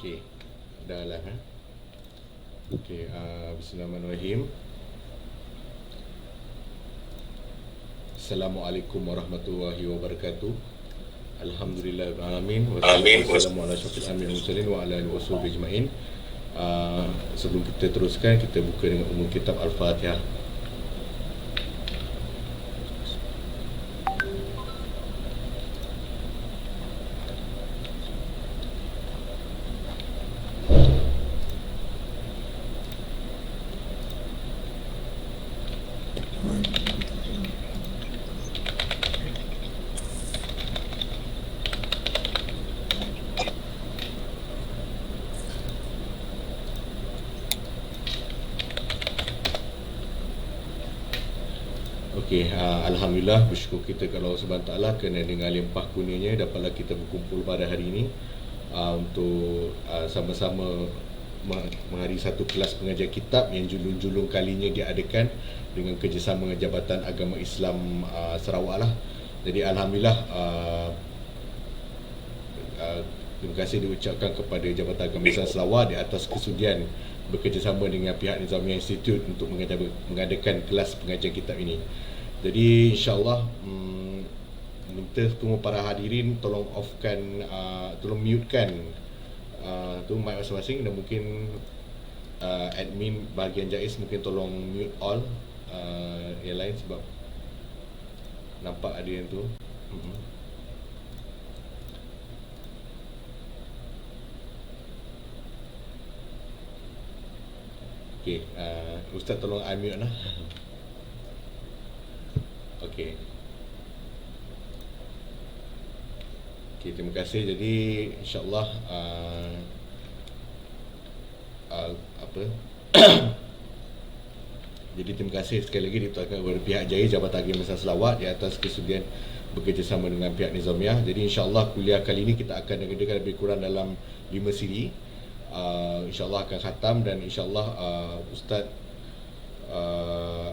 Okey, dah lah. Okey, bismillahirrahmanirrahim. Assalamualaikum warahmatullahi wabarakatuh. Alhamdulillahirrahmanirrahim. Wassalamualaikum warahmatullahi wa ala alihi wasahbihi ajma'in. Sebelum kita teruskan, kita buka dengan umum kitab Al-Fatihah. Okey, Alhamdulillah, bersyukur kita kepada Allah Subhanahu Taala kerana dengan limpah kurnianya dapatlah kita berkumpul pada hari ini untuk sama-sama menghadiri satu kelas pengajian kitab yang julung-julung kalinya diadakan dengan kerjasama Jabatan Agama Islam Sarawak lah. Jadi Alhamdulillah, terima kasih diucapkan kepada Jabatan Agama Islam Sarawak di atas kesudian bekerjasama dengan pihak Nizamiah Institute untuk mengadakan kelas pengajian kitab ini. Jadi insyaAllah minta semua para hadirin tolong offkan, tolong mutekan mic masing-masing, dan mungkin admin bahagian JAIS mungkin tolong mute all yang lain sebab nampak ada yang tu. Okey, Ustaz tolong unmute lah. Okey. Okey, terima kasih. Jadi insya-Allah jadi terima kasih sekali lagi diucapkan kepada pihak JAIS, Jabatan Agama Islam Sarawak, di atas kesudian bekerjasama dengan pihak Nizamiah. Jadi insya-Allah kuliah kali ini kita akan adakan lebih kurang dalam 5 siri. InsyaAllah akan khatam, dan insyaAllah Ustaz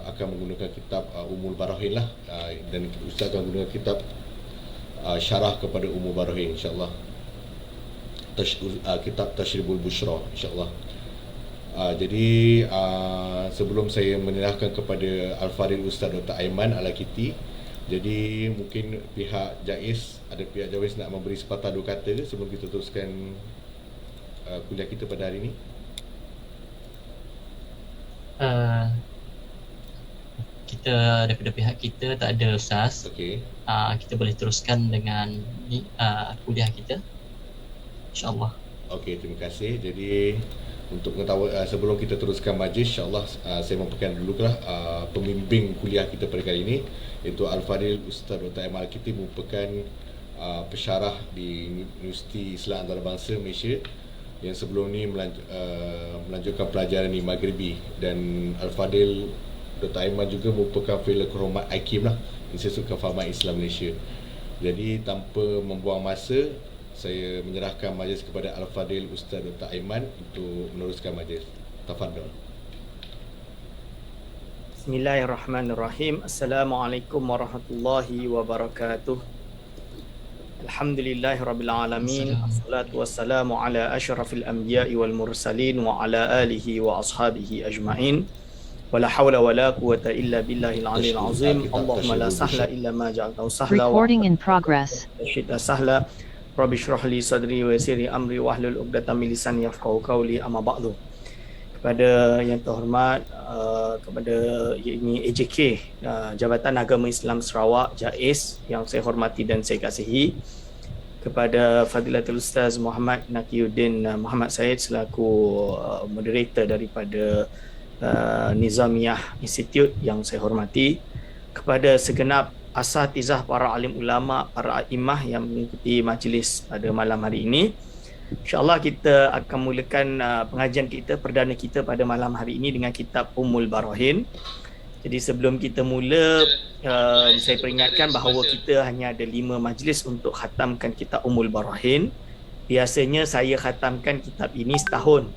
akan menggunakan kitab Ummul Barahin lah, dan Ustaz akan menggunakan kitab syarah kepada Ummul Barahin insyaAllah, kitab Tashribul Bushra insyaAllah. Jadi sebelum saya menyerahkan kepada Al-Fadhil Ustaz Dr. Aiman Al-Akiti, jadi mungkin pihak JAIS, ada pihak JAIS nak memberi sepatah dua kata sebelum kita teruskan kuliah kita pada hari ini. Kita daripada pihak kita tak ada Ustaz. Okey. Kita boleh teruskan dengan kuliah kita, InsyaAllah. Okey, terima kasih. Jadi untuk mengetahui sebelum kita teruskan majlis, insyaAllah saya memperkenalkan dululah pembimbing kuliah kita pada kali ini, iaitu Al-Fadhil Ustaz Dr. Aiman Al-Akiti, merupakan pensyarah di Universiti Islam Antarabangsa Malaysia yang sebelum ni melanjutkan pelajaran di Maghribi, dan Al-Fadhil Dr. Aiman juga merupakan Fellow Kehormat IKIM lah, Institut Kefahaman Islam Malaysia. Jadi tanpa membuang masa, saya menyerahkan majlis kepada Al-Fadhil Ustaz Dr. Aiman untuk meneruskan majlis. Tafadhal. Bismillahirrahmanirrahim. Assalamualaikum warahmatullahi wabarakatuh. Alhamdulillahirabbil alamin. Wassalatu wassalamu ala asyrafil anbiya'i wal mursalin wa ala alihi wa ashabihi ajma'in. Wala hawla wala quwwata illa billahil aliyil azim. Allahumma la sahla illa ma ja'altahu sahla. Recording in progress. Syidda sahla. Rabbi shrah li sadri wa yassir li amri wahlul 'uqdatam min lisani yafqahu qawli, amma ba'du. Kepada yang terhormat, kepada ini AJK, Jabatan Agama Islam Sarawak, JAIS, yang saya hormati dan saya kasihi, kepada Fadilatul Ustaz Muhammad Naqiyuddin Muhammad Said selaku moderator daripada Nizamiah Institute yang saya hormati, kepada segenap asatizah, para alim ulama, para imah yang mengikuti majlis pada malam hari ini. InsyaAllah kita akan mulakan pengajian kita, perdana kita pada malam hari ini dengan kitab Ummul Barahin. Jadi sebelum kita mula, saya peringatkan bahawa kita hanya ada 5 majlis untuk khatamkan kitab Ummul Barahin. Biasanya saya khatamkan kitab ini setahun.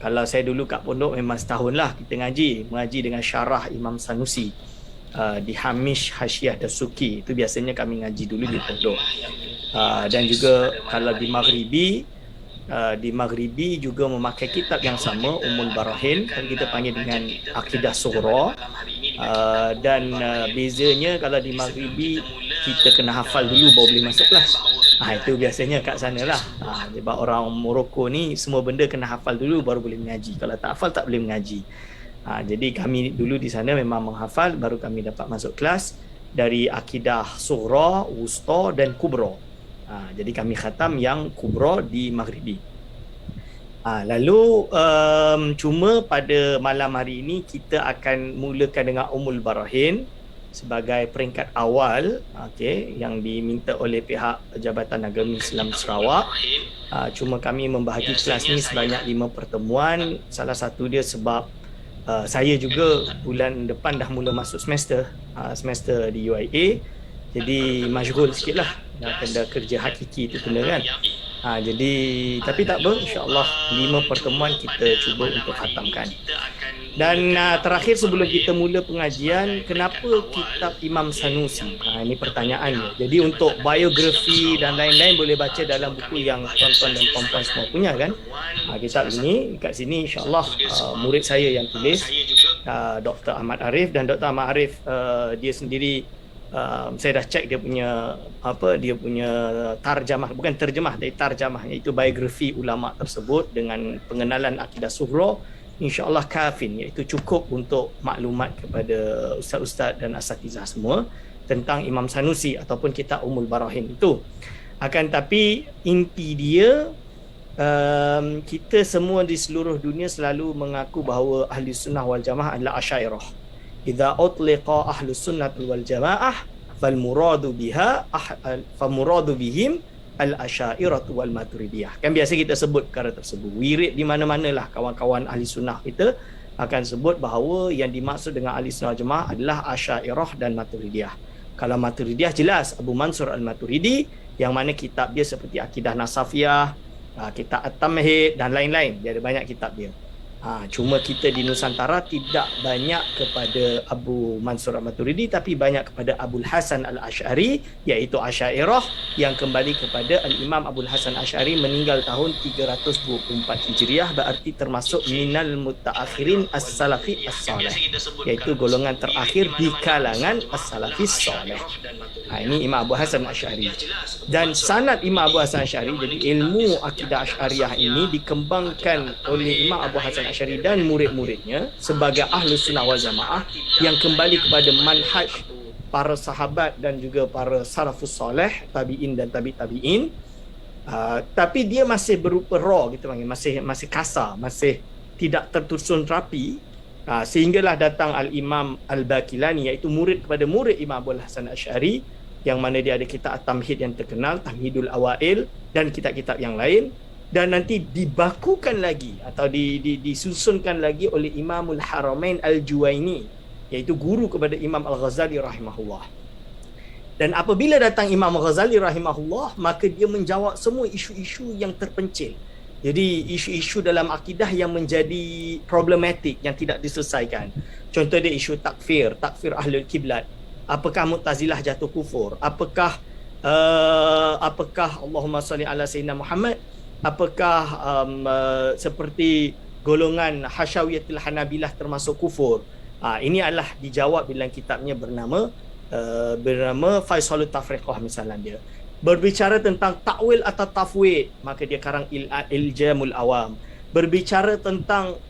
Kalau saya dulu kat pondok memang setahun lah kita mengaji dengan syarah Imam Sanusi di Hamish Hasyiah Dasuki. Itu biasanya kami ngaji dulu di pondok. Dan juga kalau di Maghribi, di Maghribi juga memakai kitab yang sama, Ummul Barahin, yang kita panggil dengan Akidah Sughra. Dan bezanya kalau di Maghribi kita kena hafal dulu baru boleh masuk kelas. Itu biasanya kat sana lah. Sebab orang Morocco ni semua benda kena hafal dulu baru boleh mengaji. Kalau tak hafal tak boleh mengaji. Jadi kami dulu di sana memang menghafal, baru kami dapat masuk kelas dari Akidah Sughra, Wusta dan Kubra. Jadi kami khatam yang Kubra di Maghribi. Lalu cuma pada malam hari ini kita akan mulakan dengan Ummul Barahin sebagai peringkat awal, yang diminta oleh pihak Jabatan Agama Islam Sarawak. Cuma kami membahagi kelas ni sebanyak 5 pertemuan. Salah satu dia sebab saya juga bulan depan dah mula masuk semester di UIA. Jadi masyghul sikit lah, dah kena kerja hakiki tu kena kan. Jadi tapi tak apa, insya-Allah 5 pertemuan kita cuba untuk khatamkan. Dan terakhir sebelum kita mula pengajian, kenapa kitab Imam Sanusi? Ini pertanyaannya. Jadi untuk biografi dan lain-lain boleh baca dalam buku yang tuan-tuan dan puan-puan semua punya kan. Kitab ini kat sini insya-Allah murid saya yang tulis, Dr. Ahmad Arif, dan Dr. Ahmad Arif dia sendiri saya dah cek dia punya dia punya tarjamah, bukan terjemah tapi tarjamah, iaitu biografi ulama tersebut dengan pengenalan akidah sughra, insya-Allah kafin, iaitu cukup untuk maklumat kepada ustaz-ustaz dan asatizah semua tentang Imam Sanusi ataupun kitab Ummul Barahin itu. Akan tapi inti dia, kita semua di seluruh dunia selalu mengaku bahawa ahli sunnah wal jamaah adalah Asy'ariyah. Idza utliqa ahlus sunnah wal jamaah fal muradu bihim al asy'ariyah wal maturidiyah. Kan biasa kita sebut perkara tersebut. Wirid di mana-manalah kawan-kawan ahli sunnah kita akan sebut bahawa yang dimaksud dengan ahli sunnah jamaah adalah asy'ariyah dan maturidiyah. Kalau maturidiyah jelas Abu Mansur al-Maturidi, yang mana kitab dia seperti Akidah Nasafiyah, kitab At-Tamhid dan lain-lain. Dia ada banyak kitab dia. Cuma kita di Nusantara tidak banyak kepada Abu Mansur al-Maturidi, tapi banyak kepada Abul Hasan al-Asy'ari, iaitu Asy'ariyah, yang kembali kepada Al-Imam Abul Hasan Asy'ari, meninggal tahun 324 Hijriah, berarti termasuk minal mutaakhirin as-salafi as-salih, iaitu golongan terakhir di kalangan as-salafi salih. Ini Imam Abu Hasan Asy'ari. Dan sanad Imam Abu Hasan Asy'ari, jadi ilmu akidah Asy'ariyah ini dikembangkan oleh Imam Abu Hasan Asy'ari dan murid-muridnya sebagai ahlus sunnah wal jamaah yang kembali kepada manhaj para sahabat dan juga para salafus soleh, tabi'in dan tabi'in. Tapi dia masih berupa raw, kita panggil, masih kasar, masih tidak tersusun rapi. Sehinggalah datang Al-Imam Al-Baqilani, iaitu murid kepada murid Imam Abul Hasan Asy'ari, yang mana dia ada kitab At-Tamhid yang terkenal, Tamhidul Awail, dan kitab-kitab yang lain. Dan nanti dibakukan lagi atau disusunkan lagi oleh Imamul Haramain Al-Juwaini, iaitu guru kepada Imam Al-Ghazali rahimahullah. Dan apabila datang Imam Al-Ghazali rahimahullah, maka dia menjawab semua isu-isu yang terpencil. Jadi isu-isu dalam akidah yang menjadi problematik, yang tidak diselesaikan. Contoh dia isu takfir ahlul kiblat. Apakah Mu'tazilah jatuh kufur? Apakah Allahumma salli ala Sayyidina Muhammad? Apakah seperti golongan Hasyawiyatul Hanabilah termasuk kufur? Ini adalah dijawab dalam kitabnya bernama Faisalut Tafriqah misalnya dia. Berbicara tentang takwil atau tafwid, maka dia karang Iljamul Awam. Berbicara tentang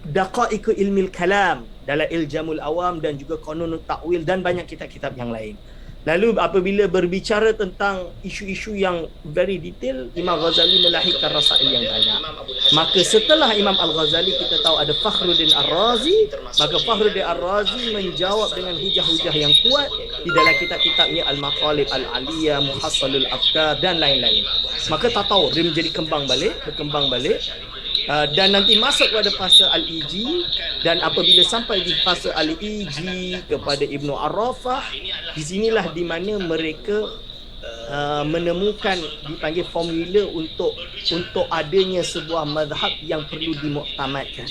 daqaiqu ilmil kalam dalam Iljamul Awam dan juga Qanunut Takwil dan banyak kitab-kitab yang lain. Lalu apabila berbicara tentang isu-isu yang very detail, Imam Ghazali melahirkan rasail yang banyak. Maka setelah Imam Al-Ghazali kita tahu ada Fakhruddin Ar-Razi, maka Fakhruddin Ar-Razi menjawab dengan hujah-hujah yang kuat di dalam kitab-kitabnya Al-Maqalib Al-Aliyah, Muhassalul Afkar dan lain-lain. Maka tatawur dia menjadi berkembang balik. Dan nanti masuk pada fasa Al-Iji, dan apabila sampai di fasa Al-Iji kepada Ibnu Arrafah, di sinilah di mana mereka menemukan, dipanggil formula untuk adanya sebuah mazhab yang perlu dimuktamadkan.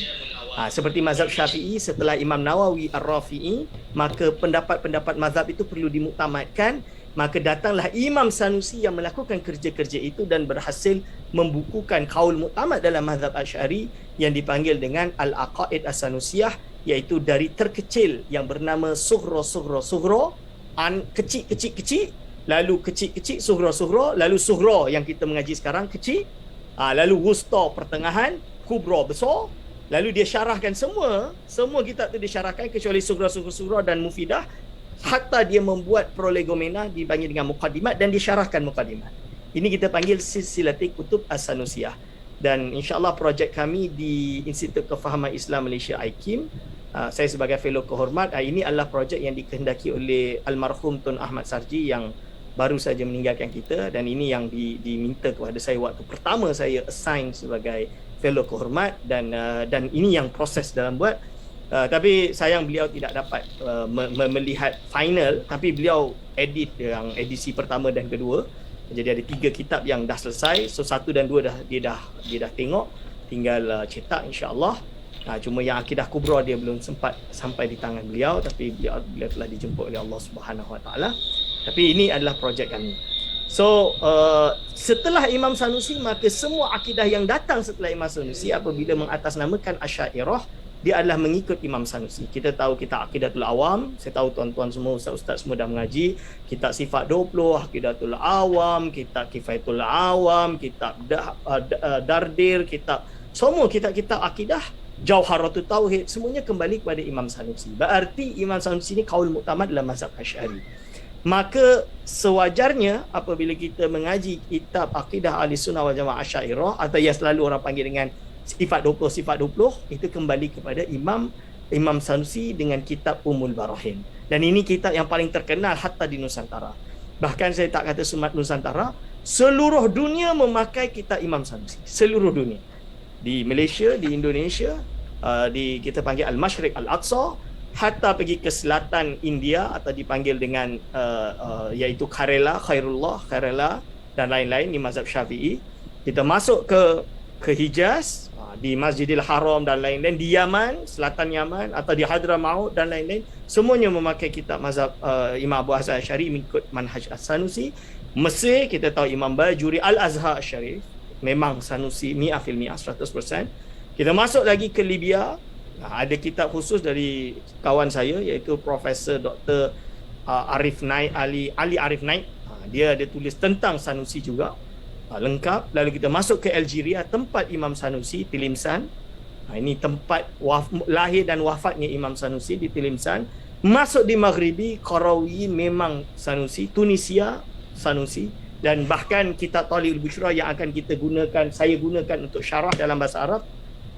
Seperti mazhab Syafi'i setelah Imam Nawawi Ar-Rafi'i, maka pendapat-pendapat mazhab itu perlu dimuktamadkan, maka datanglah Imam Sanusi yang melakukan kerja-kerja itu dan berhasil membukukan kaul muktamad dalam mazhab Asy'ari yang dipanggil dengan Al-Aqaid As-Sanusiyah, iaitu dari terkecil yang bernama sughra, kecil, lalu kecil, sughra, lalu sughra yang kita mengaji sekarang kecil, lalu wusta pertengahan, kubra besar, lalu dia syarahkan semua kitab tu disyarahkan kecuali sughra dan mufidah, hatta dia membuat prolegomena dipanggil dengan muqaddimat dan disyarahkan muqaddimat. Ini kita panggil silsilatul kutub As-Sanusiyah. Dan insya-Allah projek kami di Institut Kefahaman Islam Malaysia IKIM, saya sebagai fellow kehormat, ini adalah projek yang dikehendaki oleh almarhum Tun Ahmad Sarji yang baru saja meninggalkan kita, dan ini yang diminta kepada saya waktu pertama saya assign sebagai fellow kehormat, dan ini yang proses dalam buat. Tapi sayang beliau tidak dapat melihat final, tapi beliau edit yang edisi pertama dan kedua. Jadi ada 3 kitab yang dah selesai. So 1 dan 2 dia dah tengok, tinggal cetak insya-Allah. Cuma yang Akidah Kubra dia belum sempat sampai di tangan beliau, tapi beliau telah dijemput oleh Allah Subhanahu Wa Taala. Tapi ini adalah projek kami. So setelah Imam Sanusi, maka semua akidah yang datang setelah Imam Sanusi apabila mengatasnamakan Asy'ariyah, dia adalah mengikut Imam Sanusi. Kita tahu kitab Aqidatul Awam, saya tahu tuan-tuan semua, ustaz-ustaz semua dah mengaji kitab Sifat 20, Aqidatul Awam, kitab Kifayatul Awam, kitab Dardir, kitab semua kitab-kitab akidah, Jauharatul Tauhid, semuanya kembali kepada Imam Sanusi. Berarti Imam Sanusi ni kaul muktamad dalam mazhab Asy'ari. Maka sewajarnya apabila kita mengaji kitab Aqidah Ahlussunnah wal Jamaah Asy'ariyah, atau yang selalu orang panggil dengan Sifat 20, itu kembali kepada Imam Sanusi dengan kitab Ummul Barahin. Dan ini kitab yang paling terkenal hatta di Nusantara. Bahkan saya tak kata Sumat Nusantara, seluruh dunia memakai kitab Imam Sanusi. Seluruh dunia. Di Malaysia, di Indonesia, kita panggil Al-Masyriq Al-Aqsa, hatta pergi ke selatan India atau dipanggil dengan iaitu Khairullah, dan lain-lain di mazhab Syafi'i. Kita masuk ke Hijaz, di Masjidil Haram dan lain-lain, di Yaman, selatan Yaman, atau di Hadramaut dan lain-lain, semuanya memakai kitab mazhab Imam Abu Hasan Asy'ari mengikut manhaj As-Sanusi. Mesir, kita tahu Imam Bajuri Al-Azhar Syarif, memang Sanusi 100%. Kita masuk lagi ke Libya, ada kitab khusus dari kawan saya iaitu Profesor Dr. Ali Arif Naik. Dia ada tulis tentang Sanusi juga, lengkap. Lalu kita masuk ke Algeria, tempat Imam Sanusi, Tilimsan. Ini tempat lahir dan wafatnya Imam Sanusi di Tilimsan. Masuk di Maghribi, Qarawiyyin memang Sanusi, Tunisia Sanusi, dan bahkan kitab Talibul Busyra yang akan saya gunakan untuk syarah dalam bahasa Arab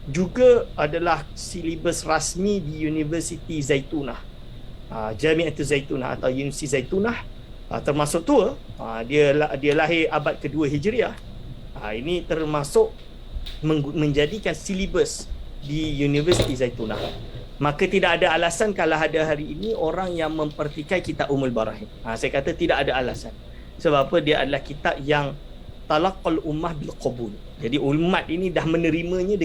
juga adalah silibus rasmi di Universiti Zaitunah, Jamiatul Zaitunah atau Universiti Zaitunah. Termasuk tua, dia lahir abad kedua Hijriah. Ini termasuk menjadikan silibus di Universiti Zaitunah. Maka tidak ada alasan kalau ada hari ini orang yang mempertikai kitab Ummul Barahin. Saya kata tidak ada alasan. Sebab apa? Dia adalah kitab yang talaqal ummah bil qabul. Jadi umat ini dah menerimanya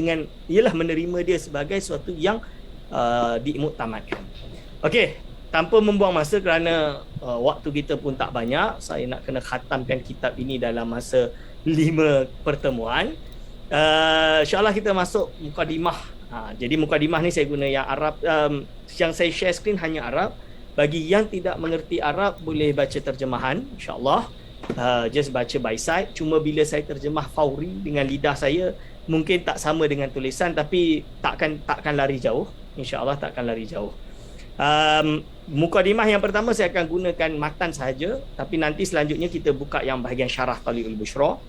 menerima dia sebagai sesuatu yang dimuktamadkan. Okey, tanpa membuang masa kerana waktu kita pun tak banyak, saya nak kena khatamkan kitab ini dalam masa 5 pertemuan. InsyaAllah kita masuk mukadimah. Jadi mukadimah ni saya guna yang Arab, yang saya share screen hanya Arab. Bagi yang tidak mengerti Arab boleh baca terjemahan insyaAllah. Just baca by sight. Cuma bila saya terjemah fauri dengan lidah saya, mungkin tak sama dengan tulisan, tapi takkan lari jauh. InsyaAllah takkan lari jauh. Mukadimah yang pertama saya akan gunakan matan sahaja, tapi nanti selanjutnya kita buka yang bahagian syarah Talibul Busyra.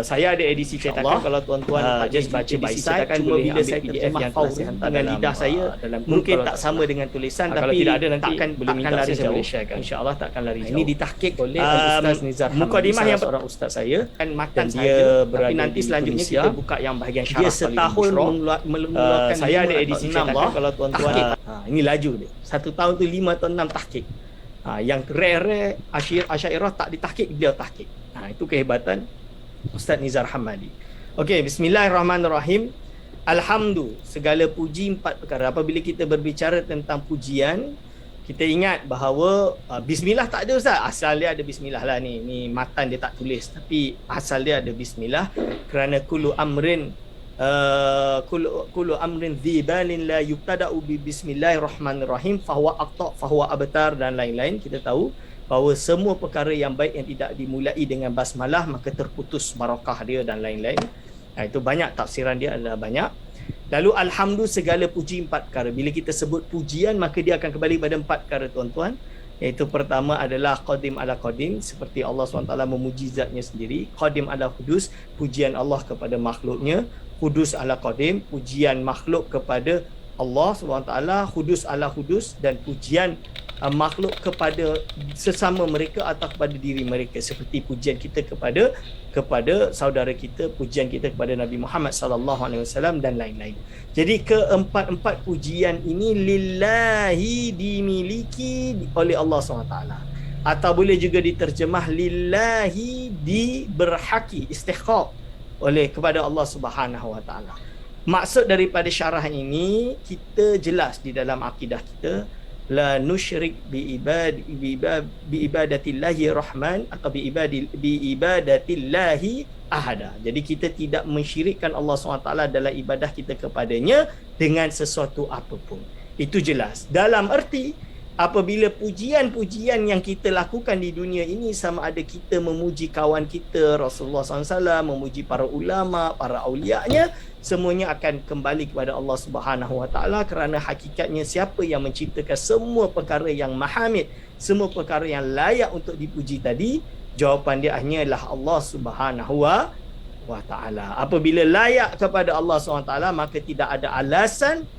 Saya ada edisi cetakan, kalau tuan-tuan just baca by sight, cuma bila saya terjemah fauri dengan lidah saya, mungkin tak sama dengan tulisan, tapi kalau tidak ada nanti takkan lari jauh. InsyaAllah takkan lari jauh. Ini ditahqiq oleh Ustaz Nizar Hamdi, mukadimah yang seorang ustaz saya, kan matan saja, tapi nanti selanjutnya kita buka yang bahagian syarah Talibul Busyra. Mengeluarkan saya ada edisi cetakan, kalau tuan-tuan ini laju dia. 1 tahun tu 5 atau 6 tahqiq. Yang rare Asy'ariyah tak ditahqiq, beliau tahqiq. Itu kehebatan Ustaz Nizar Hamdi. Okey, bismillahirrahmanirrahim. Alhamdulillah, segala puji 4 perkara. Apabila kita berbicara tentang pujian, kita ingat bahawa bismillah tak ada Ustaz. Asal dia ada bismillah lah ni. Ni matan dia tak tulis, tapi asal dia ada bismillah kerana kullu amrin dhibalin la yubtada'u bi bismillahirrahmanirrahim fahuwa aqta fahuwa abtar dan lain-lain. Kita tahu bahawa semua perkara yang baik yang tidak dimulai dengan basmalah maka terputus barakah dia dan lain-lain. Itu banyak tafsiran dia, adalah banyak. Lalu alhamdulillah segala puji 4 perkara. Bila kita sebut pujian maka dia akan kembali pada 4 perkara tuan-tuan. Iaitu pertama adalah qadim ala qadim, seperti Allah SWT memuji zatnya sendiri. Qadim ala hudus, pujian Allah kepada makhluknya. Hudus ala qadim, pujian makhluk kepada Allah SWT. Hudus ala hudus, dan pujian makhluk kepada sesama mereka atau kepada diri mereka, seperti pujian kita kepada saudara kita, pujian kita kepada Nabi Muhammad sallallahu alaihi wasallam dan lain-lain. Jadi keempat-empat pujian ini lillahi, dimiliki oleh Allah SWT, atau boleh juga diterjemah lillahi, diberhaki, istighfar oleh kepada Allah Subhanahu wa taala. Maksud daripada syarah ini kita jelas di dalam akidah kita, la nusyrik bi ibadatillahi rahman atau bi ibadatillahi ahada. Jadi kita tidak mensyirikkan Allah SWT dalam ibadah kita kepadanya dengan sesuatu apapun. Itu jelas. Dalam erti apabila pujian-pujian yang kita lakukan di dunia ini, sama ada kita memuji kawan kita Rasulullah SAW, memuji para ulama, para aulianya, semuanya akan kembali kepada Allah Subhanahu Wa Taala, kerana hakikatnya siapa yang menciptakan semua perkara yang mahamid, semua perkara yang layak untuk dipuji tadi, jawapan dia hanyalah Allah Subhanahu Wa Taala. Apabila layak kepada Allah Subhanahu Wa Taala, maka tidak ada alasan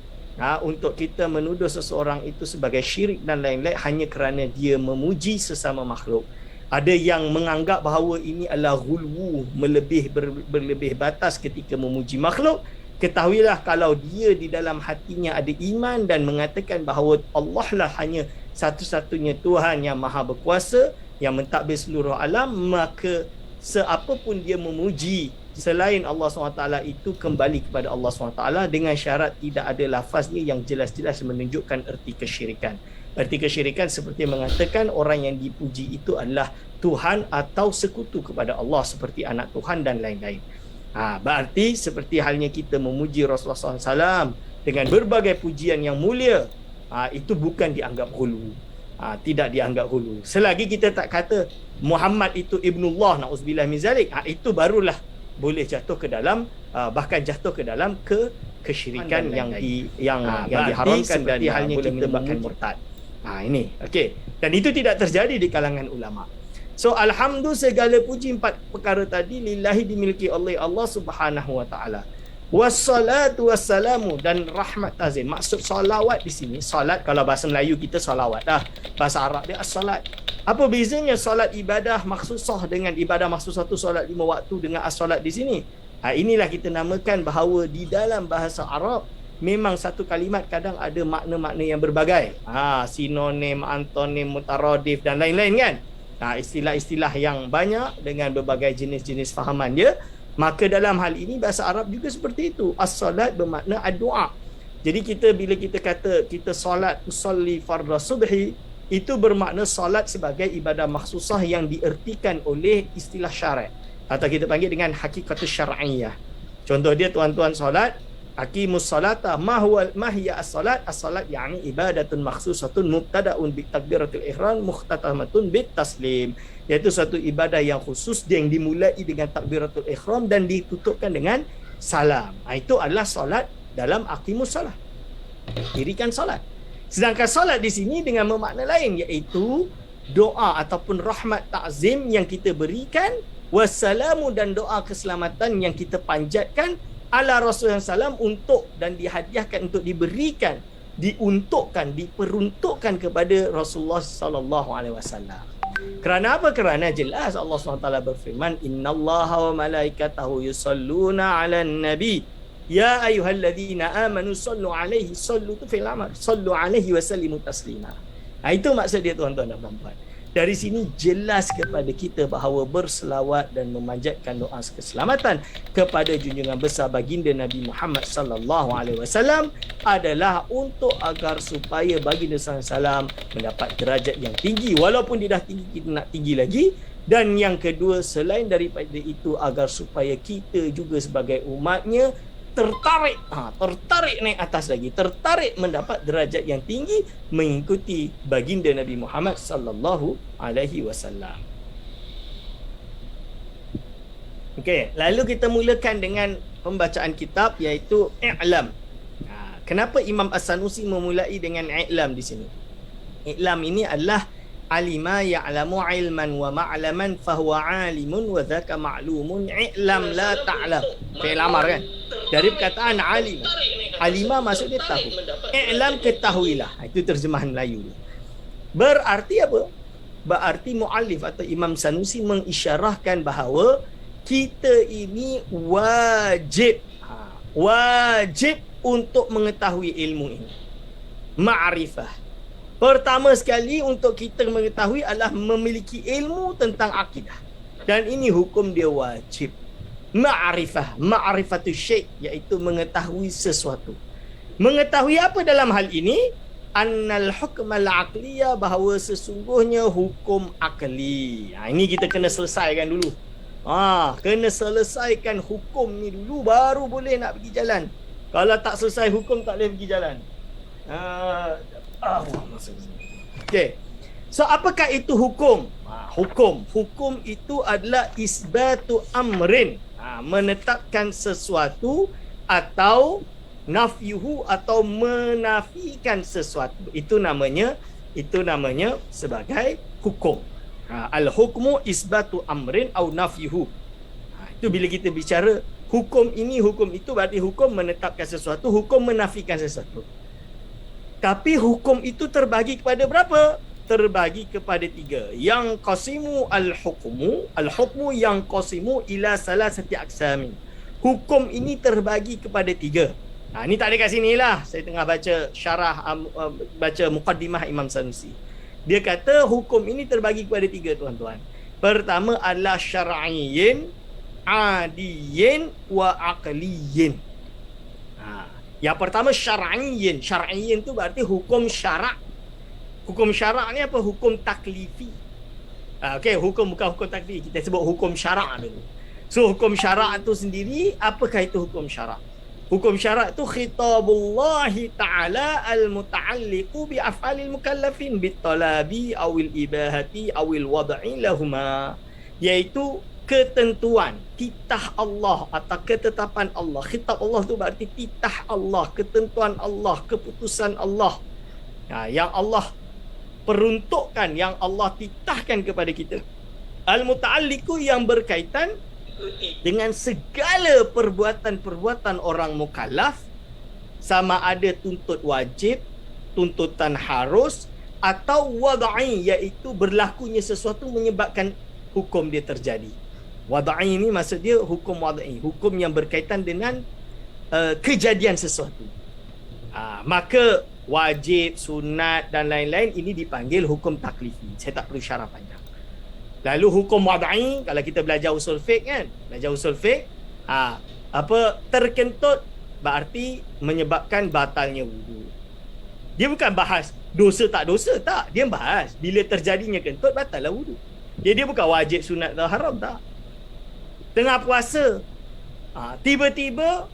untuk kita menuduh seseorang itu sebagai syirik dan lain-lain hanya kerana dia memuji sesama makhluk. Ada yang menganggap bahawa ini adalah ghulwu, berlebih batas ketika memuji makhluk. Ketahuilah kalau dia di dalam hatinya ada iman dan mengatakan bahawa Allah lah hanya satu-satunya Tuhan yang maha berkuasa, yang mentadbir seluruh alam, maka seapapun dia memuji selain Allah SWT itu kembali kepada Allah SWT, dengan syarat tidak ada lafaznya yang jelas-jelas menunjukkan erti kesyirikan. Erti kesyirikan seperti mengatakan orang yang dipuji itu adalah Tuhan atau sekutu kepada Allah, seperti anak Tuhan dan lain-lain. Berarti seperti halnya kita memuji Rasulullah SAW dengan berbagai pujian yang mulia, itu bukan dianggap ghulu. Tidak dianggap ghulu. Selagi kita tak kata Muhammad itu ibnullah, na'udzubillah min zalik, itu barulah boleh jatuh ke dalam bahkan jatuh ke dalam kesyirikan yang diharamkan dan halnya kita menyebabkan murtad. Ini okey, dan itu tidak terjadi di kalangan ulama. So alhamdulillah segala puji 4 perkara tadi lillahi, dimiliki oleh Allah Subhanahu wa taala. Wassalatu wassalamu, dan rahmat tazim. Maksud salawat di sini, salat kalau bahasa Melayu kita salawat dah, bahasa Arab dia as-salat. Apa bezanya solat ibadah maksusah dengan ibadah maksusah tu solat 5 waktu dengan as-solat di sini? Inilah kita namakan bahawa di dalam bahasa Arab memang satu kalimat kadang ada makna-makna yang berbagai. Sinonim, antonim, mutaradif dan lain-lain kan? Istilah-istilah yang banyak dengan berbagai jenis-jenis fahaman dia. Maka dalam hal ini bahasa Arab juga seperti itu. As-solat bermakna ad-du'a. Jadi bila kita kata kita solat usolli fardhu subhi, itu bermakna solat sebagai ibadah maksusah yang diertikan oleh istilah syarak, atau kita panggil dengan hakikatus syar'iyah. Contoh dia tuan-tuan solat, aqimus salata, ma hiya as-salat? As-salat yakni ibadatun maksusatun mubtada'un bi takbiratul ihram mukhtatamatun bit taslim, iaitu satu ibadah yang khusus yang dimulai dengan takbiratul ihram dan ditutupkan dengan salam. Itu adalah solat dalam aqimus salat, dirikan solat. Sedangkan solat di sini dengan bermakna lain, iaitu doa ataupun rahmat ta'zim yang kita berikan, wassalamu, dan doa keselamatan yang kita panjatkan ala Rasulullah SAW untuk dan dihadiahkan untuk diberikan, diperuntukkan kepada Rasulullah SAW. Kerana apa? Kerana jelas Allah SWT berfirman, innallaha wa malaikatahu yusalluna 'alan nabi ya ayyuhalladzina amanu sallu alaihi, sallu tu fi'il amr, sallu alaihi wa sallimu taslima. Itu maksud dia tuan-tuan dan puan-puan. Dari sini jelas kepada kita bahawa berselawat dan memanjatkan doa keselamatan kepada junjungan besar baginda Nabi Muhammad sallallahu alaihi wasallam adalah untuk agar supaya baginda sallallahu alaihi wasallam mendapat derajat yang tinggi, walaupun dia dah tinggi, kita nak tinggi lagi. Dan yang kedua, selain daripada itu, agar supaya kita juga sebagai umatnya tertarik naik atas lagi, tertarik mendapat derajat yang tinggi mengikuti baginda Nabi Muhammad sallallahu alaihi wasallam. Okey, lalu kita mulakan dengan pembacaan kitab iaitu I'lam. Kenapa Imam As-Sanusi memulai dengan I'lam di sini? I'lam ini adalah alima ya'lamu ilman wa ma'laman fahuwa alimun wa dhaka ma'lumun i'lam la ta'lam. Fi'il amar kan? Dari perkataan alima. Alima maksud dia tahu. I'lam ketahuilah. Itu terjemahan Melayu. Berarti apa? Berarti muallif atau Imam Sanusi mengisyarahkan bahawa kita ini wajib untuk mengetahui ilmu ini. Ma'rifah. Pertama sekali untuk kita mengetahui adalah memiliki ilmu tentang akidah. Dan ini hukum dia wajib. Ma'rifatu syai', iaitu mengetahui sesuatu. Mengetahui apa dalam hal ini? Annal hukmal aqliyah, bahawa sesungguhnya hukum akli. Ini kita kena selesaikan dulu. Kena selesaikan hukum ni dulu baru boleh nak pergi jalan. Kalau tak selesai hukum tak boleh pergi jalan. Okey. So apakah itu hukum? Hukum itu adalah isbatu amrin, menetapkan sesuatu atau nafyuhu atau menafikan sesuatu. Itu namanya sebagai hukum. Al-hukmu isbatu amrin au nafyuhu. Itu bila kita bicara hukum ini, hukum itu, berarti hukum menetapkan sesuatu, hukum menafikan sesuatu. Tapi hukum itu terbagi kepada berapa? Terbagi kepada 3. Yang qasimu al-hukmu yang qasimu ila salasati aqsami. Hukum ini terbagi kepada 3. Ini tak ada kat sini lah. Saya tengah baca syarah, baca muqaddimah Imam Sanusi. Dia kata hukum ini terbagi kepada 3, tuan-tuan. Pertama adalah syar'iyyin, adiyyin wa aqliyyin. Yang pertama syar'iyyin. Syar'iyyin tu berarti hukum syarak. Hukum syarak ni apa? Hukum taklifi. Okey, hukum bukan hukum taklifi. Kita sebut hukum syarak dulu. So hukum syarak tu sendiri, apakah itu hukum syarak? Hukum syarak tu khitabullahi ta'ala al-muta'alliqu bi af'alil mukallafin bitalabi awil ibahati awil wad'i lahuma. Iaitu ketentuan, titah Allah atau ketetapan Allah. Khitab Allah tu berarti titah Allah, ketentuan Allah, keputusan Allah. Yang Allah peruntukkan, yang Allah titahkan kepada kita. Al-muta'alliqu yang berkaitan dengan segala perbuatan-perbuatan orang mukallaf, sama ada tuntut wajib, tuntutan harus, atau wad'i, iaitu berlakunya sesuatu menyebabkan hukum dia terjadi. Wad'i ini maksud dia hukum wad'i, hukum yang berkaitan dengan kejadian sesuatu. Maka wajib, sunat dan lain-lain ini dipanggil hukum taklifi. Saya tak perlu syarah panjang. Lalu hukum wad'i, kalau kita belajar usul fiqh kan, terkentut berarti menyebabkan batalnya wudu. Dia bukan bahas dosa tak dosa, tak. Dia bahas bila terjadinya kentut batallah wudu. Dia bukan wajib, sunat atau haram, tak. Tengah puasa, tiba-tiba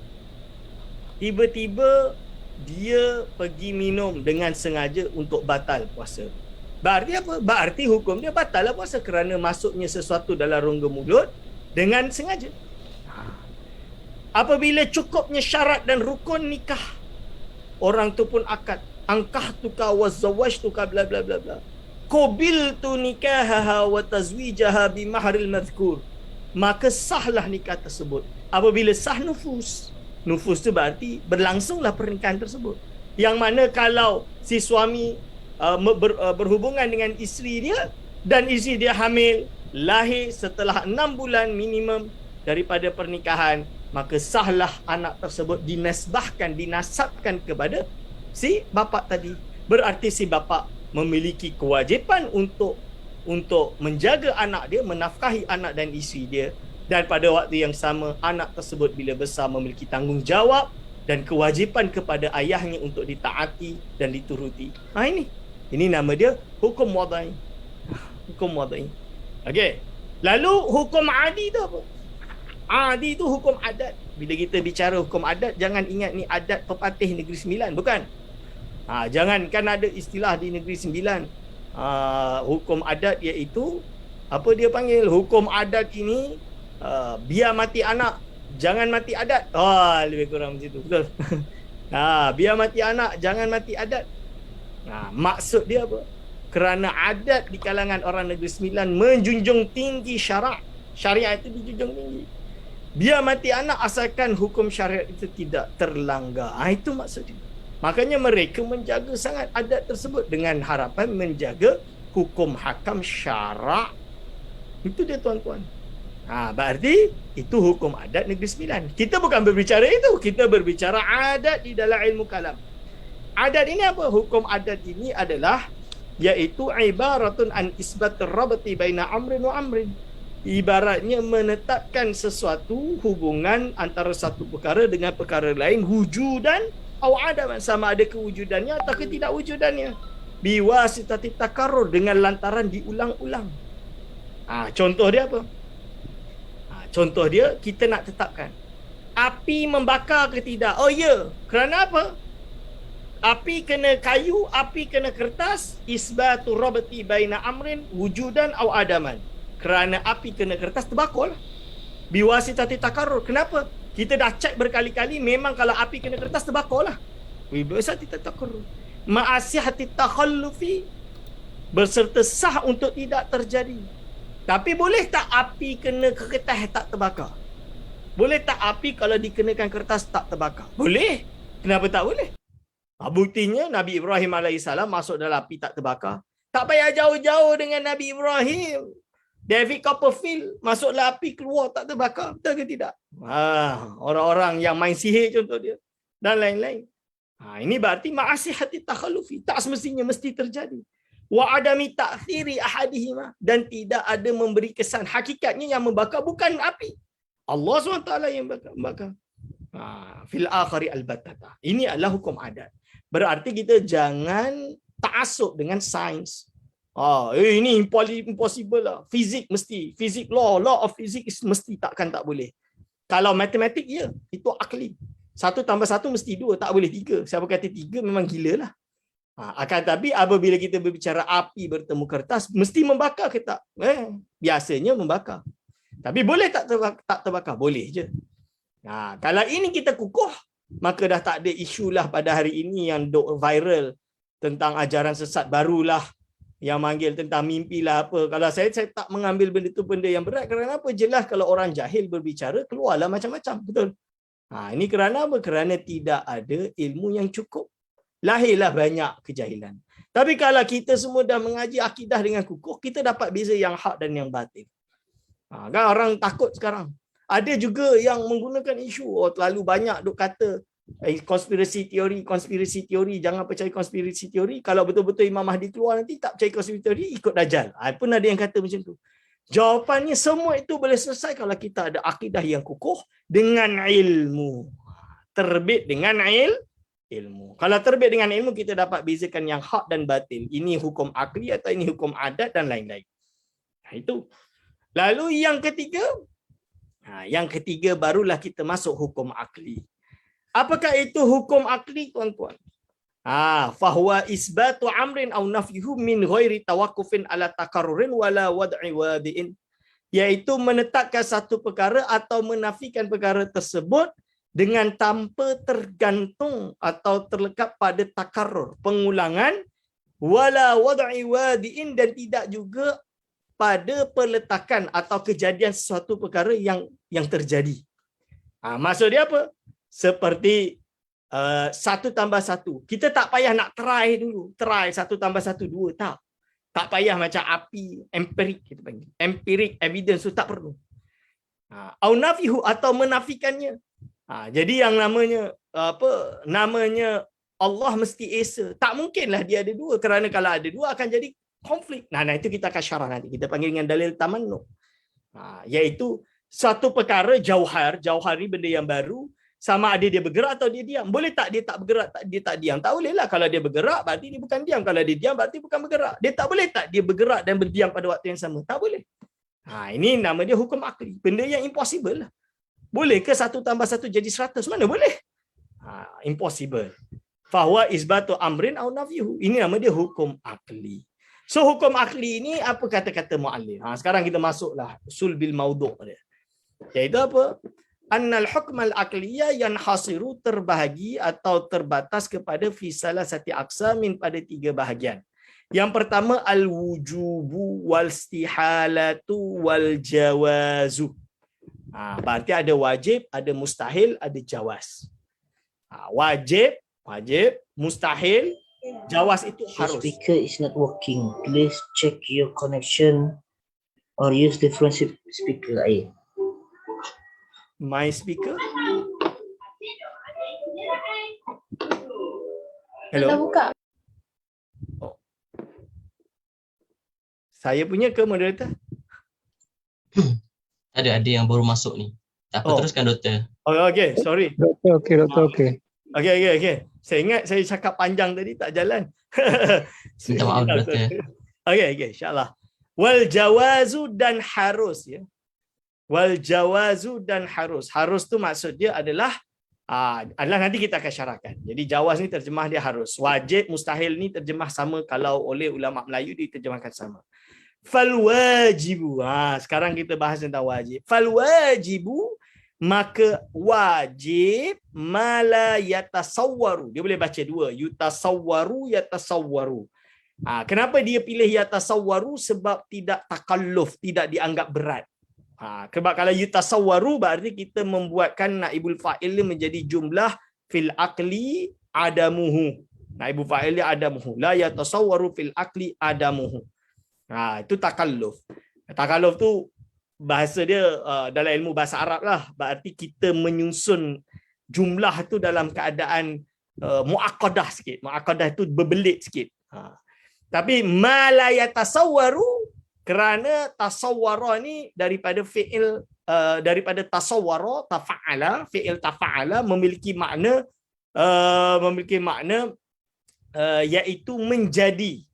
dia pergi minum dengan sengaja untuk batal puasa. Berarti apa? Berarti hukum dia batal lah puasa kerana masuknya sesuatu dalam rongga mulut dengan sengaja. Apabila cukupnya syarat dan rukun nikah, orang tu pun akad, ankahtuka wa zawwajtuka bla bla bla bla, qabiltu nikahaha wa tazwijaha bi mahril madhkur, maka sahlah nikah tersebut. Apabila sah nufus tu berarti berlangsunglah pernikahan tersebut. Yang mana kalau si suami berhubungan dengan isteri dia dan isteri dia hamil, lahir setelah 6 bulan minimum daripada pernikahan, maka sahlah anak tersebut dinasabkan kepada si bapa tadi. Berarti si bapa memiliki kewajipan untuk untuk menjaga anak dia, menafkahi anak dan isteri dia, dan pada waktu yang sama anak tersebut bila besar memiliki tanggungjawab dan kewajipan kepada ayahnya untuk ditaati dan dituruti. Ini nama dia hukum wadai. Hukum wadai. Okey. Lalu hukum adi tu apa? Adi tu hukum adat. Bila kita bicara hukum adat, jangan ingat ni adat pepatih Negeri Sembilan, bukan. Jangan, kan ada istilah di Negeri Sembilan. Hukum adat iaitu apa dia panggil? Hukum adat ini biar mati anak, jangan mati adat. Lebih kurang macam tu. Betul. Biar mati anak, jangan mati adat. Maksud dia apa? Kerana adat di kalangan orang Negeri Sembilan menjunjung tinggi syarak. Syariat itu dijunjung tinggi. Biar mati anak asalkan hukum syariat itu tidak terlanggar. Itu maksud dia. Makanya mereka menjaga sangat adat tersebut dengan harapan menjaga hukum hakam syarak. Itu dia tuan-tuan. Berarti itu hukum adat Negeri Sembilan. Kita bukan berbicara itu. Kita berbicara adat di dalam ilmu kalam. Adat ini apa? Hukum adat ini adalah iaitu ibaratun an isbatur rabti baina amrin wa amrin. Ibaratnya menetapkan sesuatu hubungan antara satu perkara dengan perkara lain, wujudan atau adaman, sama ada kewujudannya atau ketidakwujudannya, biwasitati takarrur, dengan lantaran diulang-ulang. Contoh dia apa? Contoh dia, kita nak tetapkan api membakar ke tidak. Kerana apa? Api kena kayu, api kena kertas, isbatu rabti baina amrin wujudan aw adaman. Kerana api kena kertas terbakar lah. Biwasitati takarrur. Kenapa? Kita dah cek berkali-kali, memang kalau api kena kertas terbakar lah. Biwasitati takarrur. Ma'asihati takhallufi, berserta sah untuk tidak terjadi. Tapi boleh tak api kena kertas tak terbakar? Boleh tak api kalau dikenakan kertas tak terbakar? Boleh. Kenapa tak boleh? Buktinya Nabi Ibrahim AS masuk dalam api tak terbakar. Tak payah jauh-jauh dengan Nabi Ibrahim. David Copperfield masuklah api, keluar tak terbakar. Betul ke tidak? Orang-orang yang main sihir contoh dia. Dan lain-lain. Ini berarti ma'asihati takhalufi. Tak semestinya mesti terjadi. Wa adami ta'thiri ahadihima. Dan tidak ada memberi kesan. Hakikatnya yang membakar bukan api. Allah SWT yang membakar. Fil akhari al-batata. Ini adalah hukum adat. Berarti kita jangan ta'asub dengan sains. Ini impossible lah. Fizik mesti. Fizik law of physics mesti tak boleh. Kalau matematik, ya, itu akli. 1 + 1 mesti 2, tak boleh 3. Siapa kata 3 memang gila lah. Akan tapi apabila kita berbicara api bertemu kertas, mesti membakar ke tak? Biasanya membakar. Tapi boleh tak terbakar? Boleh je. Kalau ini kita kukuh, maka dah tak ada isu lah pada hari ini yang viral tentang ajaran sesat barulah, yang manggil tentang mimpi lah apa. Kalau saya tak mengambil benda tu benda yang berat. Kerana apa? Jelas kalau orang jahil berbicara, keluarlah macam-macam. Betul? Ini kerana apa? Kerana tidak ada ilmu yang cukup. Lahirlah banyak kejahilan. Tapi kalau kita semua dah mengaji akidah dengan kukuh, kita dapat beza yang hak dan yang batil. Kan orang takut sekarang. Ada juga yang menggunakan isu, terlalu banyak duk kata konspirasi teori, jangan percaya konspirasi teori. Kalau betul-betul Imam Mahdi keluar nanti, tak percaya konspirasi teori, ikut Dajjal. Pun ada yang kata macam tu. Jawapannya semua itu boleh selesai kalau kita ada akidah yang kukuh dengan ilmu. Terbit dengan ilmu. Kalau terbit dengan ilmu, kita dapat bezakan yang hak dan batil. Ini hukum akli atau ini hukum adat dan lain-lain. Itu. Lalu yang ketiga barulah kita masuk hukum akli. Apakah itu hukum akli, tuan-tuan? Fahuwa isbatu amrin aw nafyuhu min ghairi tawaqqufin ala takarrurin wala wad'i wadi'in. Iaitu menetapkan satu perkara atau menafikan perkara tersebut dengan tanpa tergantung atau terlekat pada takarrur, pengulangan, wala wad'i wadi'in, dan tidak juga pada peletakan atau kejadian sesuatu perkara yang terjadi. Maksud dia apa? Seperti 1 + 1. Kita tak payah nak try dulu. Try 1 + 1 2. Tak payah macam api empirik, kita panggil. Empiric evidence tu tak perlu. Au nafihu, atau menafikannya. Jadi yang namanya Allah mesti esa. Tak mungkinlah dia ada 2, kerana kalau ada 2 akan jadi konflik. Nah, itu kita akan syarah nanti. Kita panggil dengan dalil tamannu. Iaitu satu perkara jauhar ni benda yang baru, sama ada dia bergerak atau dia diam. Boleh tak dia tak bergerak, dia tak diam? Tak boleh lah. Kalau dia bergerak, berarti dia bukan diam. Kalau dia diam, berarti bukan bergerak. Dia tak boleh tak dia bergerak dan berdiam pada waktu yang sama? Tak boleh. Ini nama dia hukum akli. Benda yang impossible lah. Boleh ke 1 tambah 1 jadi 100? Mana boleh? Impossible. Fahuwa isbatu amrin au nafyuhu. Ini nama dia hukum akli. So hukum akli ini apa kata-kata muallif? Sekarang kita masuklah usul bil maudhu' dia. Iaitu apa? Annal hukmal aqliyah yanhasiru terbahagi atau terbatas kepada fi salasati aqsamin pada 3 bahagian. Yang pertama al-wujubu wal istihalatu wal jawazu. Berarti ada wajib, ada mustahil, ada jawaz. Wajib, mustahil, jawaz itu Your harus. speaker is not working. Please check your connection or use different speaker lain. My speaker. Hello. Dah buka. Saya punya ke moderator? Ada yang baru masuk ni. Tak apa, teruskan doktor. Okay, sorry. Doktor okey. Okay. Saya ingat saya cakap panjang tadi tak jalan. Minta maaf doktor. Okay, insyaAllah. Wal jawazu dan harus, ya. Wal jawazu dan harus. Harus tu maksud dia adalah nanti kita akan syarahkan. Jadi jawaz ni terjemah dia harus. Wajib, mustahil ni terjemah sama kalau oleh ulama Melayu diterjemahkan sama. Fal wajibu. Sekarang kita bahas tentang wajib. Fal wajibu, maka wajib mala yatasawwaru. Dia boleh baca 2. Yatasawwaru. Kenapa dia pilih yatasawwaru? Sebab tidak takalluf, tidak dianggap berat. Sebab kalau yatasawwaru berarti kita membuatkan naibul fa'il menjadi jumlah fil aqli adamuhu. Naibul fa'il dia adamuhu. La yatasawwaru fil aqli adamuhu. Itu takalluf. Takalluf tu bahasa dia dalam ilmu bahasa Arab lah. Berarti kita menyusun jumlah tu dalam keadaan muaqqadah sikit. Muaqqadah tu berbelit sikit. Tapi ma la yatasawwaru, kerana tasawwara ni daripada fi'il daripada tasawwara, tafa'ala, fi'il tafa'ala memiliki makna iaitu menjadi.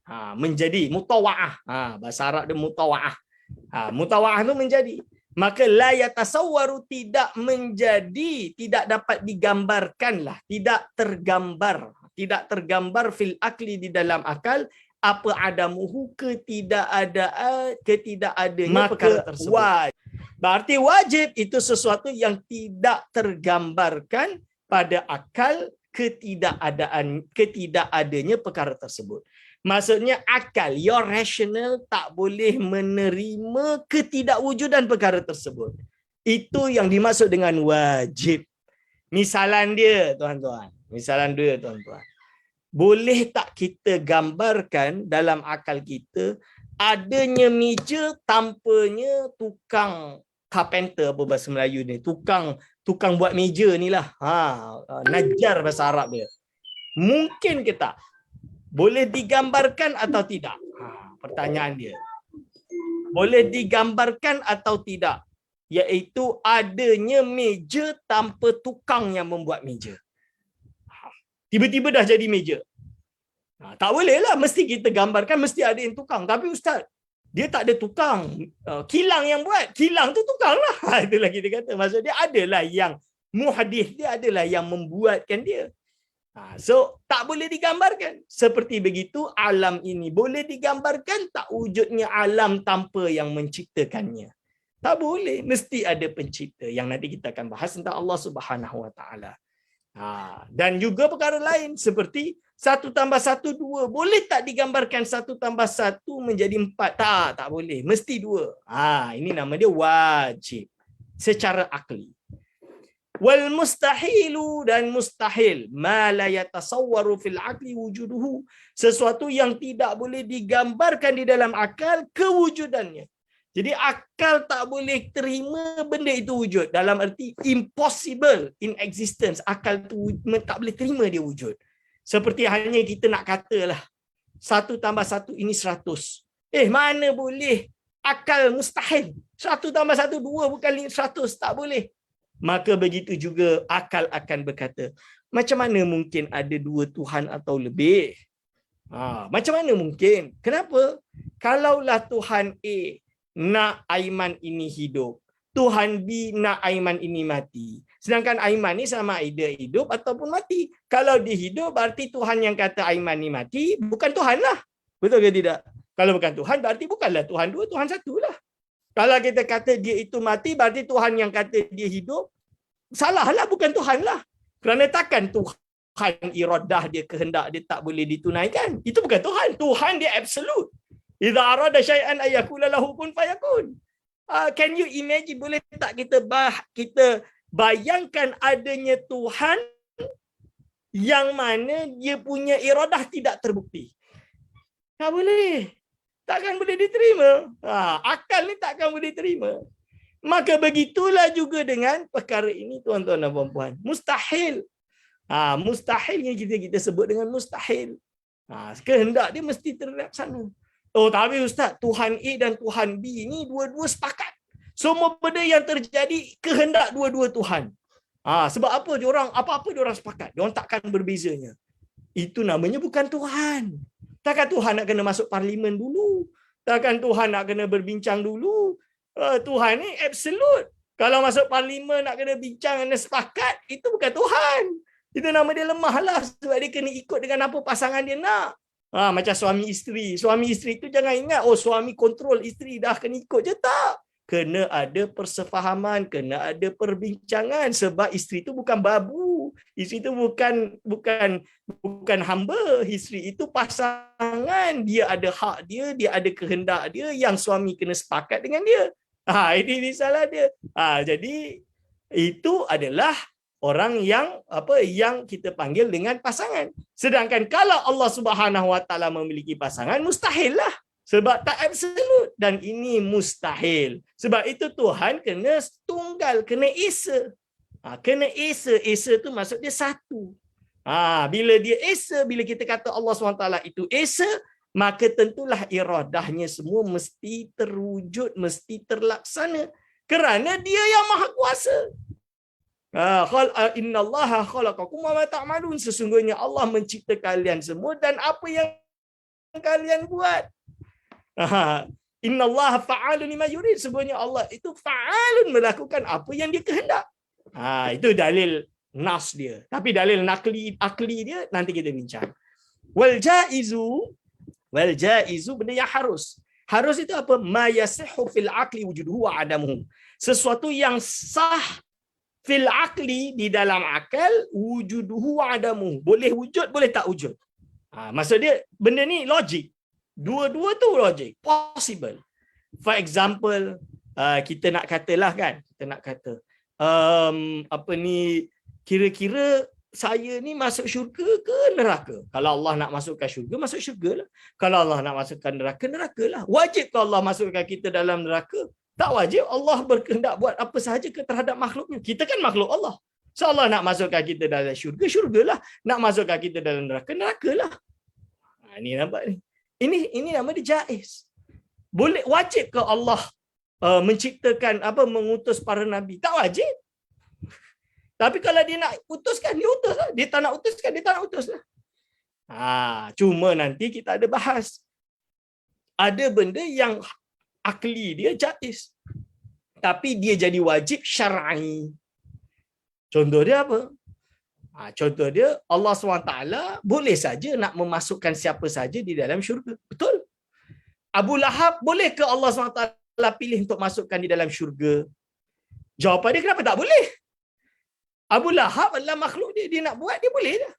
Menjadi mutawa'ah. Bahasa Arab dia mutawa'ah. Mutawa'ah tu menjadi. Maka la yatasawwaru, tidak menjadi, tidak dapat digambarkan lah, tidak tergambar fil akli, di dalam akal, apa adamuhu, ketidakadanya perkara tersebut. Berarti wajib itu sesuatu yang tidak tergambarkan pada akal, ketidakadanya perkara tersebut. Maksudnya akal, your rational tak boleh menerima ketidakwujudan perkara tersebut. Itu yang dimaksud dengan wajib. Misalan dia, tuan-tuan. Boleh tak kita gambarkan dalam akal kita adanya meja tanpanya tukang carpenter, apa bahasa Melayu ni, tukang buat meja ni lah. Najjar bahasa Arab dia. Mungkin ke tak? Boleh digambarkan atau tidak? Pertanyaan dia. Boleh digambarkan atau tidak? Iaitu adanya meja tanpa tukang yang membuat meja. Tiba-tiba dah jadi meja. Tak boleh lah, mesti kita gambarkan, mesti ada yang tukang. Tapi Ustaz, dia tak ada tukang. Kilang yang buat. Kilang tu tukang lah. Itulah kita kata. Maksud dia adalah yang muhadith, dia adalah yang membuatkan dia. So, tak boleh digambarkan. Seperti begitu, alam ini boleh digambarkan tak wujudnya alam tanpa yang menciptakannya? Tak boleh. Mesti ada pencipta. Yang nanti kita akan bahas tentang Allah Subhanahu Wa Taala. Dan juga perkara lain seperti 1 tambah 1, 2. Boleh tak digambarkan 1 tambah 1 menjadi 4? Tak boleh. Mesti 2. Ini nama dia wajib secara akli. Wal mustahilu, dan mustahil, ma la yatasawwaru fil aqli wujuduhu, sesuatu yang tidak boleh digambarkan di dalam akal kewujudannya. Jadi akal tak boleh terima benda itu wujud, dalam arti impossible in existence. Akal tu tak boleh terima dia wujud. Seperti hanya kita nak katalah 1 tambah 1 ini 100. Mana boleh? Akal mustahil. 1 tambah 1, 2 bukan 100. Tak boleh. Maka begitu juga akal akan berkata, macam mana mungkin ada 2 Tuhan atau lebih? Macam mana mungkin? Kenapa? Kalaulah Tuhan A nak Aiman ini hidup, Tuhan B nak Aiman ini mati. Sedangkan Aiman ni sama ada hidup ataupun mati. Kalau dia hidup, berarti Tuhan yang kata Aiman ni mati, bukan Tuhan lah. Betul ke tidak? Kalau bukan Tuhan, berarti bukanlah Tuhan 2, Tuhan 1 lah. Kalau kita kata dia itu mati, berarti Tuhan yang kata dia hidup, salah lah, bukan Tuhan lah. Kerana takkan Tuhan iradah dia, kehendak dia tak boleh ditunaikan. Itu bukan Tuhan. Tuhan dia absolute. Idza arada syai'an ayyakula lahu kun fayakun. Can you imagine, boleh tak kita bayangkan adanya Tuhan yang mana dia punya iradah tidak terbukti? Tak boleh. Takkan boleh diterima. Akal ni takkan boleh terima. Maka begitulah juga dengan perkara ini, tuan-tuan dan puan-puan. Mustahil. Mustahil yang kita sebut dengan mustahil. Kehendak dia mesti terlaksana. Tapi Ustaz, Tuhan A dan Tuhan B ni dua-dua sepakat. Semua benda yang terjadi kehendak dua-dua Tuhan. Sebab apa diorang, apa-apa diorang sepakat. Diorang takkan berbezanya. Itu namanya bukan Tuhan. Takkan Tuhan nak kena masuk parlimen dulu. Takkan Tuhan nak kena berbincang dulu. Tuhan ni absolute. Kalau masuk parlimen nak kena bincang, kena sepakat, itu bukan Tuhan. Itu nama dia lemah lah. Sebab dia kena ikut dengan apa pasangan dia nak. Macam suami isteri. Suami isteri tu jangan ingat, suami kontrol isteri, dah kena ikut je. Tak. Kena ada persefahaman, kena ada perbincangan. Sebab isteri tu bukan babu. Isteri tu bukan hamba. Isteri itu pasangan. Dia ada hak dia, dia ada kehendak dia yang suami kena sepakat dengan dia. Ini salah dia. Jadi itu adalah orang yang kita panggil dengan pasangan. Sedangkan kalau Allah Subhanahu Wa Taala memiliki pasangan, mustahil lah. Sebab tak absolut. Dan ini mustahil. Sebab itu Tuhan kena tunggal, kena esa. Kena esa. Esa tu maksud dia satu. Bila dia esa, bila kita kata Allah SWT itu esa, maka tentulah iradahnya semua mesti terwujud, mesti terlaksana. Kerana dia yang maha kuasa. Innallaha khalaqakum wa ma ta'malun. Sesungguhnya Allah mencipta kalian semua dan apa yang kalian buat. Innallaha fa'alun lima yurid. Sebenarnya Allah itu fa'alun, melakukan apa yang dia kehendak. Itu dalil nas dia. Tapi dalil akli dia nanti kita bincang. Wal jaizu benda yang harus. Harus itu apa? Ma yasihhu fil aqli wujuduhu wa adamuhu. Sesuatu yang sah fil aqli, di dalam akal, wujuduhu wa adamuhu. Boleh wujud, boleh tak wujud. Maksud dia benda ni logik. Dua-dua tu logik, possible. For example, kita nak katalah kan, kita nak kata kira-kira saya ni masuk syurga ke neraka? Kalau Allah nak masukkan syurga, masuk syurga lah. Kalau Allah nak masukkan neraka, neraka lah. Wajib ke Allah masukkan kita dalam neraka? Tak wajib. Allah berkehendak buat apa sahaja ke terhadap makhluknya. Kita kan makhluk Allah. So Allah nak masukkan kita dalam syurga, syurgalah. Nak masukkan kita dalam neraka, nerakalah. Ini nampak ni. Ini nama dia jaiz. Boleh, wajib ke Allah menciptakan mengutus para nabi? Tak wajib. Tapi kalau dia nak utuskan, dia utuslah. Dia tak nak utuskan, dia tak nak utuslah. Cuma nanti kita ada bahas. Ada benda yang akli dia jaiz, tapi dia jadi wajib syar'i. Contoh dia apa? Contoh dia, Allah SWT boleh saja nak memasukkan siapa saja di dalam syurga. Betul? Abu Lahab, boleh ke Allah SWT pilih untuk masukkan di dalam syurga? Jawapan dia, kenapa tak boleh? Abu Lahab adalah makhluk dia. Dia nak buat, dia boleh dah.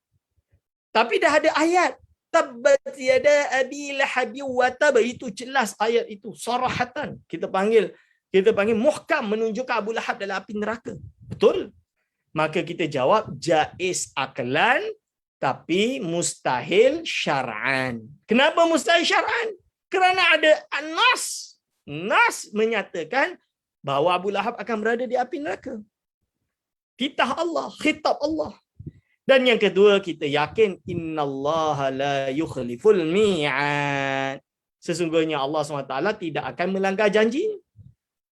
Tapi dah ada ayat. Tabbat yada abi lahabi wa tab. Itu jelas ayat itu. Sarahatan. Kita panggil muhkam, menunjukkan Abu Lahab dalam api neraka. Betul? Maka kita jawab jaiz aklan tapi mustahil syar'an. Kenapa mustahil syar'an? Kerana ada nas. Nas menyatakan bahawa Abu Lahab akan berada di api neraka. Titah Allah, khitab Allah. Dan yang kedua, kita yakin innallaha la yukhliful mi'ad. Sesungguhnya Allah SWT tidak akan melanggar janji.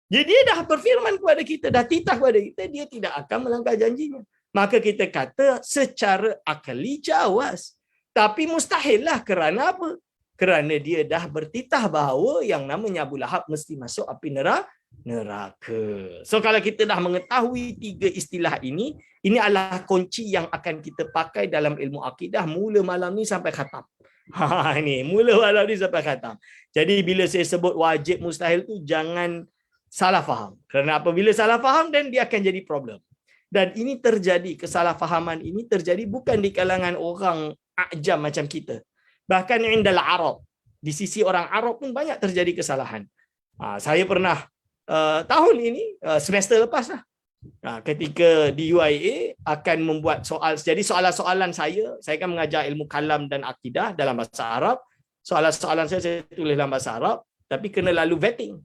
Jadi dia dah berfirman kepada kita, dah titah kepada kita, dia tidak akan melanggar janjinya. Maka kita kata secara akali jawaz. Tapi mustahil lah. Kerana apa? Kerana dia dah bertitah bahawa yang namanya Abu Lahab mesti masuk api neraka. So kalau kita dah mengetahui tiga istilah ini adalah kunci yang akan kita pakai dalam ilmu akidah mula malam ni sampai khatam. Ini mula malam ni sampai khatam. Jadi bila saya sebut wajib mustahil tu jangan salah faham. Kerana apabila salah faham dan dia akan jadi problem. Dan ini terjadi, kesalahfahaman ini terjadi bukan di kalangan orang ajam macam kita. Bahkan indal Arab, di sisi orang Arab pun banyak terjadi kesalahan. Saya pernah tahun ini, semester lepas lah, ketika di UIA akan membuat soal. Jadi soalan-soalan saya kan mengajar ilmu kalam dan akidah dalam bahasa Arab. Soalan-soalan saya tulis dalam bahasa Arab, tapi kena lalu vetting.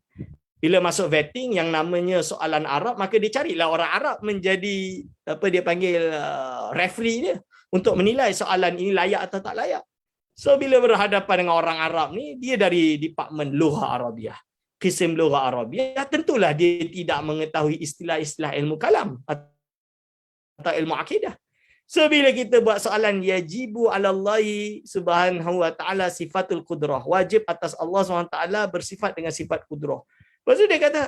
Bila masuk vetting yang namanya soalan Arab, maka dia carilah orang Arab menjadi apa dia panggil referee dia untuk menilai soalan ini layak atau tak layak. So bila berhadapan dengan orang Arab ni, dia dari Department Lugha Arabiah, Qism Lugha Arabiah, tentulah dia tidak mengetahui istilah-istilah ilmu kalam atau ilmu akidah. So bila kita buat soalan yajibu 'alallahi subhanahu wa ta'ala sifatul qudrah, wajib atas Allah SWT bersifat dengan sifat qudrah. Lepas tu dia kata,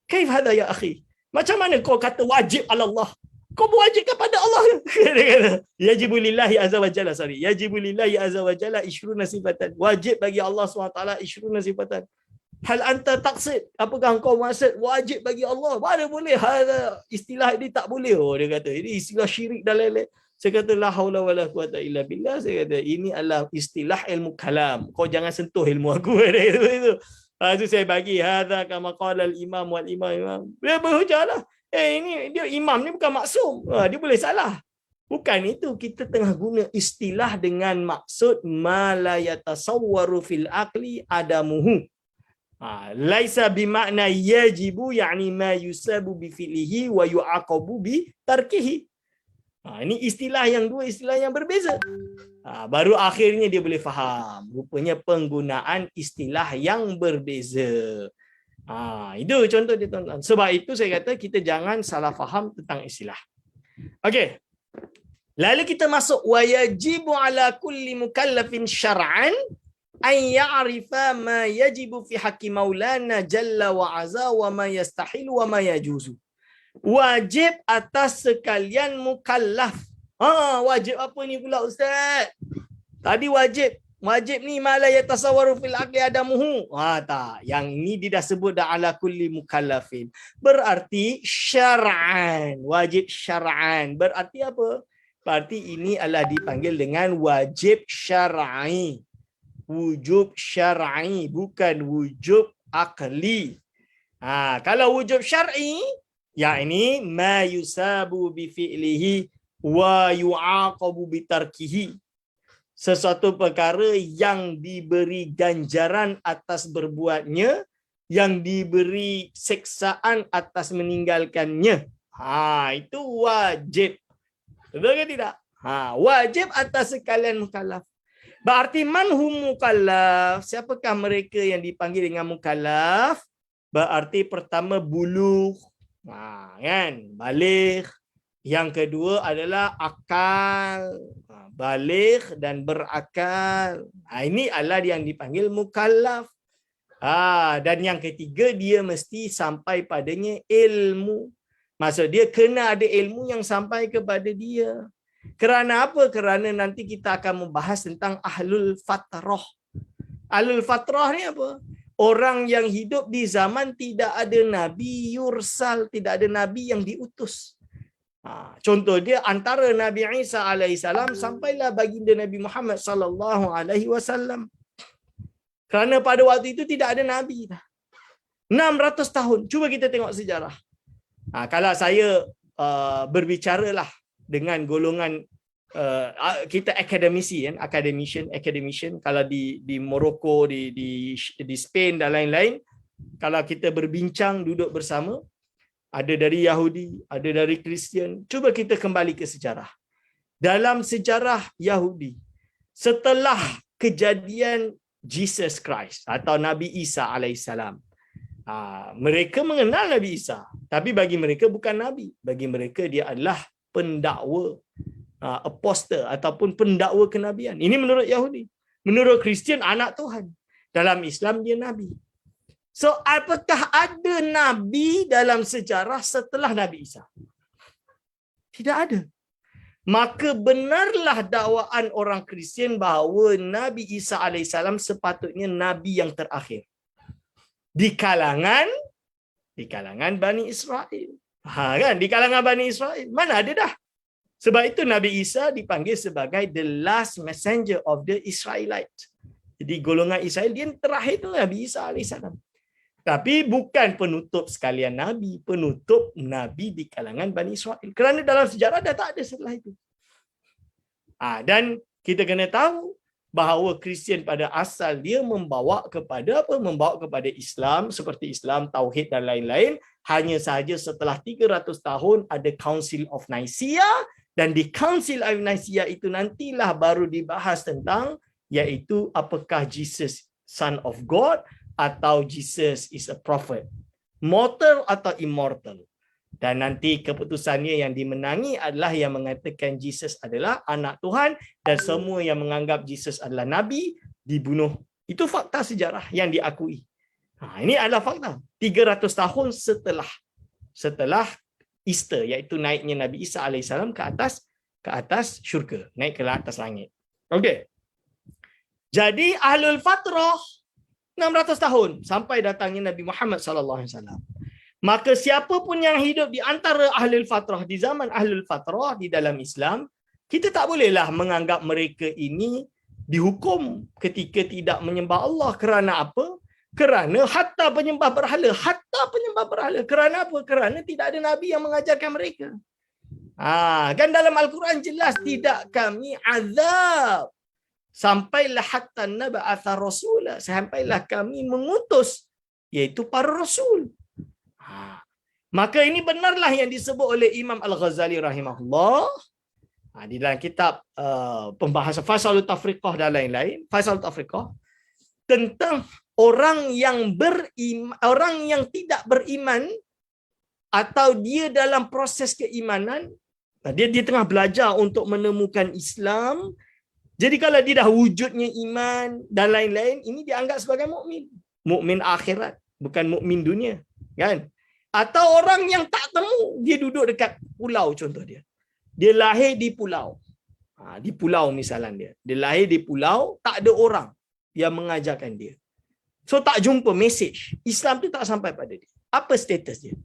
kaif hadha ya akhi? Macam mana kau kata wajib 'ala Allah? Kau berwajib kepada Allah. Dia kata, yajibu lillahi azza wa jalla, yajibu lillahi azza wa jalla 20 sifatan. Wajib bagi Allah SWT 20 sifatan. Hal anta taqsid? Apakah engkau maksud wajib bagi Allah? Mana boleh istilah ini tak boleh. Oh, dia kata, ini istilah syirik dan lain-lain. Saya kata, la haula wala quwata illa billah. Saya kata, ini adalah istilah ilmu kalam. Kau jangan sentuh ilmu aku. Dia kata itu. Itu saya bagi hadza kama qala al-imam wal imam. Dia berhujahlah. Ini dia imam ni bukan maksum. Dia boleh salah. Bukan itu, kita tengah guna istilah dengan maksud ma la yatasawwaru fil aqli adamuhu. Laisa bimakna yajibu yani ma yusabu bi fi'lihi wa yu'aqabu bi tarkihi. Ini istilah yang dua istilah yang berbeza. Baru akhirnya dia boleh faham. Rupanya penggunaan istilah yang berbeza. Itu contoh dia tuan-tuan. Sebab itu saya kata kita jangan salah faham tentang istilah. Okey. Lalu kita masuk wa yajibu ala kulli mukallafin syar'an an ya'rifa ma yajibu fi haqqi maulana jalla wa azza wa ma yastahilu wa ma yajuzu. Wajib atas sekalian mukallaf. Wajib apa ni pula Ustaz? Tadi wajib ni mala yatasawwaru fil aqli adamuhu. Tak, yang ini dia dah sebut dah ala kulli mukallafin. Berarti syar'an, wajib syar'an. Berarti apa? Berarti ini adalah dipanggil dengan wajib syar'i. Wujub syar'i, bukan wujub akli. Kalau wujub syar'i, yakni ma yusabu bi fi'lihi wa yu'aqabu bi tarkihi. Sesuatu perkara yang diberi ganjaran atas berbuatnya, yang diberi seksaan atas meninggalkannya. Itu wajib. Betul ke tidak? Wajib atas sekalian mukallaf. Berarti manhum mukallaf. Siapakah mereka yang dipanggil dengan mukallaf? Berarti pertama bulugh. Kan? Baligh. Yang kedua adalah akal. Baligh dan berakal. Ini adalah yang dipanggil mukallaf. Dan yang ketiga, dia mesti sampai padanya ilmu. Maksud dia kena ada ilmu yang sampai kepada dia. Kerana apa? Kerana nanti kita akan membahas tentang ahlul fatrah. Ahlul fatrah ni apa? Orang yang hidup di zaman tidak ada nabi yursal, tidak ada nabi yang diutus. Contoh dia antara Nabi Isa alaihissalam sampailah baginda Nabi Muhammad sallallahu alaihi wasallam. Kerana pada waktu itu tidak ada nabi dah. 600 tahun. Cuba kita tengok sejarah. Kalau saya berbicaralah dengan golongan kita akademisi kan, academician kalau di Morocco, di Spain dan lain-lain, kalau kita berbincang duduk bersama, ada dari Yahudi, ada dari Kristian, cuba kita kembali ke sejarah. dalam sejarah Yahudi, setelah kejadian Jesus Christ atau Nabi Isa alaihissalam, mereka mengenal Nabi Isa, tapi bagi mereka bukan Nabi. Bagi mereka dia adalah pendakwa, apostle ataupun pendakwa kenabian. Ini menurut Yahudi. Menurut Kristian, anak Tuhan. Dalam Islam dia Nabi. So, apakah ada Nabi dalam sejarah setelah Nabi Isa? Tidak ada. Maka benarlah dakwaan orang Kristian bahawa Nabi Isa alaihissalam sepatutnya Nabi yang terakhir. Di kalangan Bani Israel. Kan? Di kalangan Bani Israel. Mana ada dah. Sebab itu Nabi Isa dipanggil sebagai the last messenger of the Israelites. Jadi golongan Israel dia terakhir tu Nabi Isa alaihissalam. Tapi bukan penutup sekalian Nabi, penutup Nabi di kalangan Bani Israel. Kerana dalam sejarah dah tak ada setelah itu. Dan kita kena tahu bahawa Kristian pada asal dia membawa kepada apa? Membawa kepada Islam, seperti Islam, Tauhid dan lain-lain. Hanya sahaja setelah 300 tahun ada Council of Nicaea, dan di Council of Nicaea itu nantilah baru dibahas tentang iaitu apakah Jesus Son of God atau Jesus is a prophet, mortal atau immortal. Dan nanti keputusannya yang dimenangi adalah yang mengatakan Jesus adalah anak Tuhan, dan semua yang menganggap Jesus adalah Nabi dibunuh. Itu fakta sejarah yang diakui. Ini adalah fakta. 300 tahun setelah Easter, iaitu naiknya Nabi Isa alaihissalam ke atas syurga, naik ke atas langit. Okey. Jadi Ahlul Fatrah 600 tahun sampai datangnya Nabi Muhammad sallallahu alaihi wasallam. Maka siapa pun yang hidup di antara Ahlul Fatrah, di zaman Ahlul Fatrah di dalam Islam, kita tak bolehlah menganggap mereka ini dihukum ketika tidak menyembah Allah. Kerana apa? Kerana hatta penyembah berhala. Kerana apa? Kerana tidak ada Nabi yang mengajarkan mereka. Kan dalam Al-Quran jelas, tidak kami azab sampailah hatta naba'atha rasula, sampailah kami mengutus, iaitu para rasul. Maka ini benarlah yang disebut oleh Imam Al-Ghazali rahimahullah di dalam kitab pembahasan Fasalut Tafriqah dan lain-lain, Fasalut Tafriqah, tentang orang yang tidak beriman atau dia dalam proses keimanan, dia tengah belajar untuk menemukan Islam. Jadi kalau dia dah wujudnya iman dan lain-lain, ini dianggap sebagai mukmin, mukmin akhirat, bukan mukmin dunia, kan? Atau orang yang tak temu, dia duduk dekat pulau, contoh dia. Dia lahir di pulau. Di pulau misalnya dia lahir di pulau, tak ada orang yang mengajarkan dia. So tak jumpa message. Islam tu tak sampai pada dia. Apa status dia?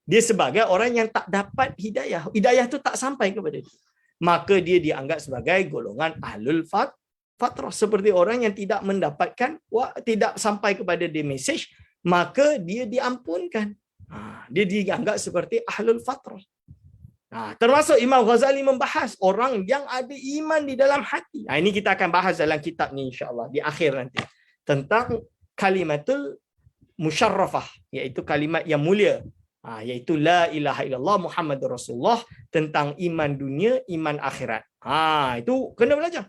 Dia sebagai orang yang tak dapat hidayah. Hidayah tu tak sampai kepada dia. Maka dia dianggap sebagai golongan Ahlul Fatrah. Seperti orang yang tidak mendapatkan, tidak sampai kepada dia message, maka dia diampunkan. Dia dianggap seperti Ahlul Fatrah. Termasuk Imam Ghazali membahas orang yang ada iman di dalam hati. Ini kita akan bahas dalam kitab ni insya-Allah di akhir nanti. Tentang kalimatul musyarrafah, iaitu kalimat yang mulia. Iaitu la ilaha illallah Muhammadur Rasulullah, tentang iman dunia, iman akhirat. Itu kena belajar.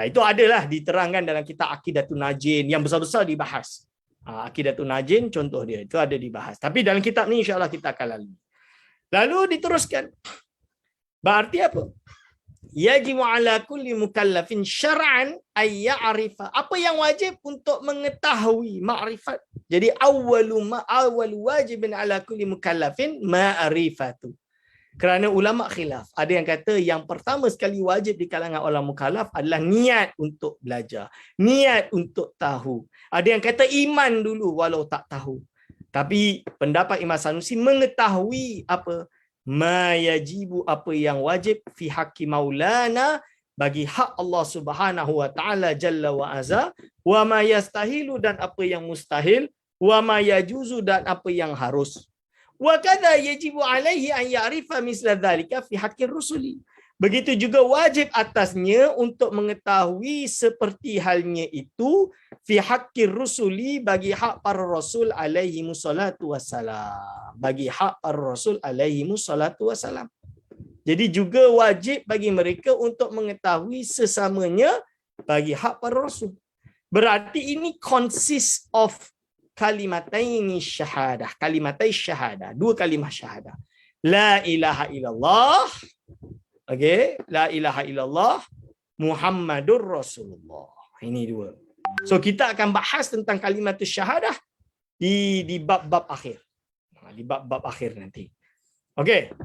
Itu adalah diterangkan dalam kitab Aqidatun Najin yang besar-besar dibahas. Aqidatun Najin contoh dia, itu ada dibahas. Tapi dalam kitab ni insya-Allah kita akan lalui. Lalu diteruskan. Berarti apa? Yajibu ala kulli mukallafin syar'an ay ya'rifa. Apa yang wajib untuk mengetahui makrifat? Jadi awwalu wajibin ala kulli mukallafin ma'rifatu. Kerana ulama khilaf. Ada yang kata yang pertama sekali wajib di kalangan orang mukallaf adalah niat untuk belajar, niat untuk tahu. Ada yang kata iman dulu walau tak tahu. Tapi pendapat Imam Sanusi mengetahui apa? Ma yajibu, apa yang wajib, fi haqqi maulana, bagi hak Allah Subhanahu wa taala jalla wa azza, wa ma yastahilu, dan apa yang mustahil, wa ma yajuzu, dan apa yang harus. Wa kadza yajibu alaihi an ya'rifa misla dzalika fi haqqi rusuli. Begitu juga wajib atasnya untuk mengetahui seperti halnya itu fi haqqi rusuli, bagi hak para rasul alaihi musallatu wassalam. Bagi hak para rasul alaihi musallatu wassalam. Jadi juga wajib bagi mereka untuk mengetahui sesamanya bagi hak para rasul. Berarti ini consist of kalimataini syahadah. Kalimatai syahadah. 2 kalimah syahadah. La ilaha illallah. Okey, la ilaha illallah Muhammadur Rasulullah. Ini 2. So kita akan bahas tentang kalimat syahadah di bab-bab akhir. Di bab-bab akhir nanti. Okey.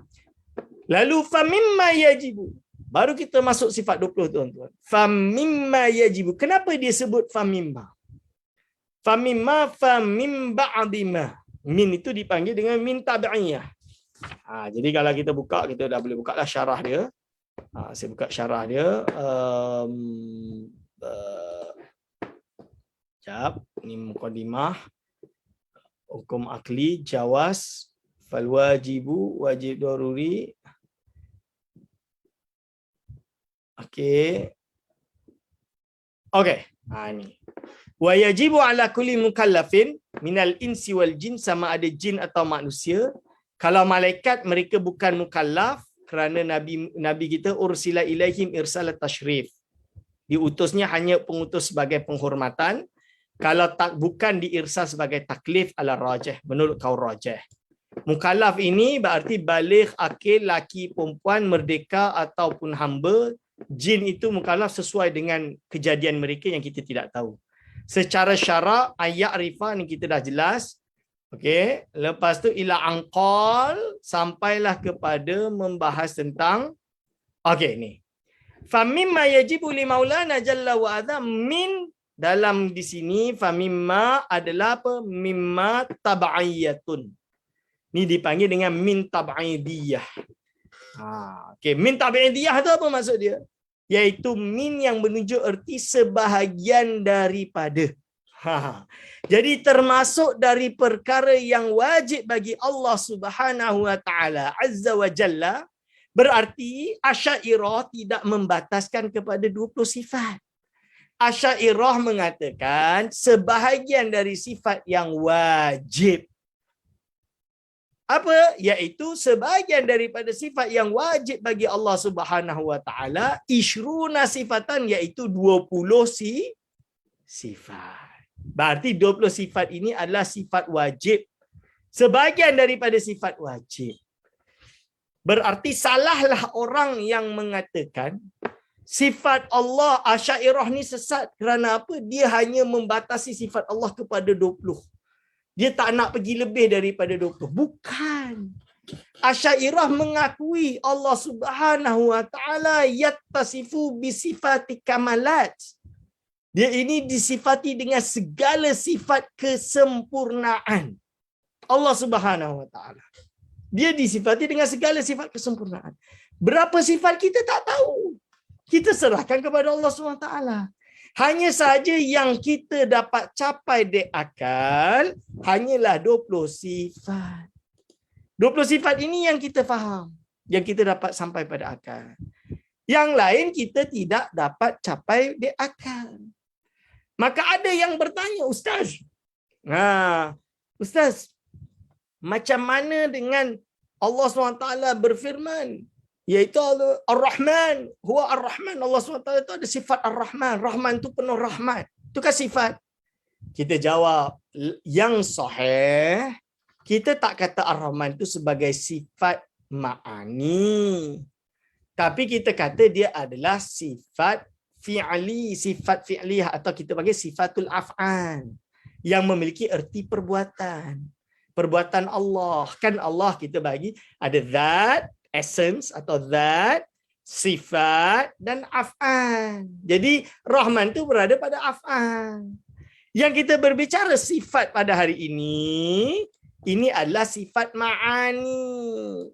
Lalu famimma yajibu. Baru kita masuk sifat 20 tuan-tuan. Famimma yajibu. Kenapa dia sebut famimma? Famimma famim ba'dima. Min itu dipanggil dengan min tabi'iyah. Jadi kalau kita buka, kita dah boleh buka lah syarah dia. Saya buka syarah dia. Sekejap. Ini mukadimah. Hukum akli, jawas, fal wajibu, wajib daruri. Okey. Okey. Ini. Wa yajibu ala kulli mukallafin minal insi wal jin, sama ada jin atau manusia. Kalau malaikat mereka bukan mukallaf kerana nabi kita ursila ilaihim irsalat tashrif. Diutusnya hanya pengutus sebagai penghormatan. Kalau tak bukan diirsal sebagai taklif ala rajih, menurut kaul rajih. Mukallaf ini berarti baligh, akil, laki, perempuan, merdeka ataupun hamba. Jin itu mukallaf sesuai dengan kejadian mereka yang kita tidak tahu. Secara syarak ayat rifa ni kita dah jelas. Okey, lepas tu ila anqal, sampailah kepada membahas tentang okey ni. Fa mimma yajibu li maulana jalla wa azza min, dalam di sini fa mimma adalah apa? Mimma tab'iyatun. Ni dipanggil dengan min tab'idiyah. Okey, min tab'idiyah tu apa maksud dia? Iaitu min yang menunjuk erti sebahagian daripada. Jadi termasuk dari perkara yang wajib bagi Allah Subhanahu wa taala azza wa jalla, berarti Asy'ariyah tidak membataskan kepada 20 sifat. Asy'ariyah mengatakan sebahagian dari sifat yang wajib. Apa? Iaitu sebahagian daripada sifat yang wajib bagi Allah Subhanahu wa taala, isyruna sifatan, iaitu 20 sifat. Berarti 20 sifat ini adalah sifat wajib. Sebahagian daripada sifat wajib. Berarti salahlah orang yang mengatakan sifat Allah Asy'ariyah ni sesat. Kerana apa? Dia hanya membatasi sifat Allah kepada 20. Dia tak nak pergi lebih daripada 20. Bukan. Asy'ariyah mengakui Allah Subhanahu wa taala yattasifu bi sifati kamalat. Dia ini disifati dengan segala sifat kesempurnaan. Allah Subhanahu wa taala. Dia disifati dengan segala sifat kesempurnaan. Berapa sifat kita tak tahu. Kita serahkan kepada Allah Subhanahu wa taala. Hanya saja yang kita dapat capai di akal hanyalah 20 sifat. 20 sifat ini yang kita faham, yang kita dapat sampai pada akal. Yang lain kita tidak dapat capai di akal. Maka ada yang bertanya, Ustaz. Ustaz, macam mana dengan Allah SWT berfirman, iaitu Ar-Rahman, huwa Ar-Rahman. Allah SWT itu ada sifat Ar-Rahman. Rahman itu penuh rahmat. Itu kan sifat. Kita jawab, yang sahih, kita tak kata Ar-Rahman itu sebagai sifat ma'ani. Tapi kita kata dia adalah sifat fi'li, sifat fi'liyah, atau kita panggil sifatul af'an, yang memiliki erti perbuatan. Perbuatan Allah. Kan Allah kita bagi ada zat, essence atau zat, sifat dan af'an. Jadi Rahman tu berada pada af'an. Yang kita berbicara sifat pada hari ini adalah sifat ma'ani.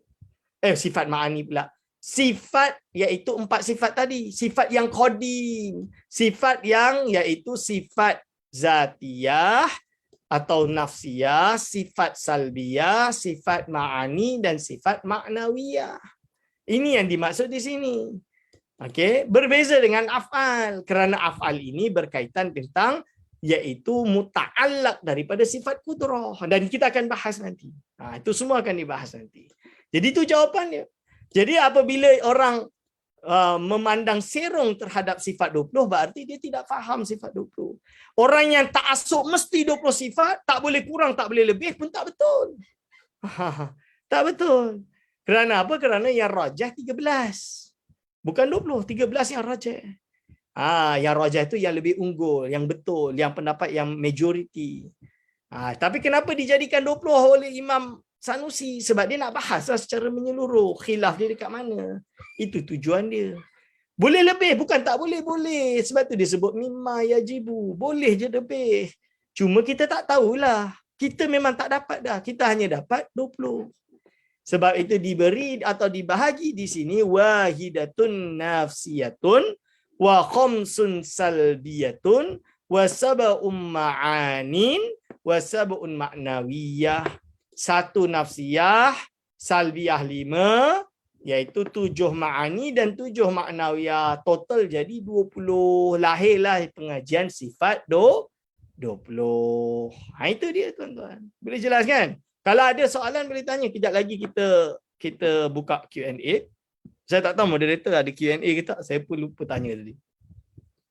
Sifat ma'ani pula. Sifat iaitu 4 sifat tadi. Sifat yang qadim. Sifat yang iaitu sifat zatiyah atau nafsiyah, sifat salbiyah, sifat ma'ani dan sifat ma'nawiyah. Ini yang dimaksud di sini. Okey, berbeza dengan af'al, kerana af'al ini berkaitan tentang iaitu muta'allaq daripada sifat qudrah, dan kita akan bahas nanti. Itu semua akan dibahas nanti. Jadi itu jawapannya. Jadi apabila orang memandang serong terhadap sifat 20, berarti dia tidak faham sifat 20. Orang yang ta'assub mesti 20 sifat, tak boleh kurang, tak boleh lebih pun tak betul. Tak betul. Kerana apa? Kerana yang rajah 13. Bukan 20, 13 yang rajah. Yang rajah itu yang lebih unggul, yang betul, yang pendapat yang majoriti. Tapi kenapa dijadikan 20 oleh Imam Sanusi? Sebab dia nak bahas secara menyeluruh. Khilaf dia dekat mana. Itu tujuan dia. Boleh lebih, bukan tak boleh, boleh. Sebab tu dia sebut mimma yajibu. Boleh je lebih. Cuma kita tak tahulah. Kita memang tak dapat dah. Kita hanya dapat 20. Sebab itu diberi atau dibahagi di sini wahidatun nafsiyatun wa khamsun salbiyatun wa sab'un ma'anin wa sab'un ma'nawiyah. 1 nafsiyah, salbiyah 5, iaitu 7 ma'ani dan 7 ma'nawiyah. Total jadi 20. Lahirlah pengajian sifat 20. Itu dia tuan-tuan. Boleh jelas kan? Kalau ada soalan boleh tanya. Kejap lagi kita buka Q&A. Saya tak tahu moderator ada Q&A ke tak. Saya pun lupa tanya tadi.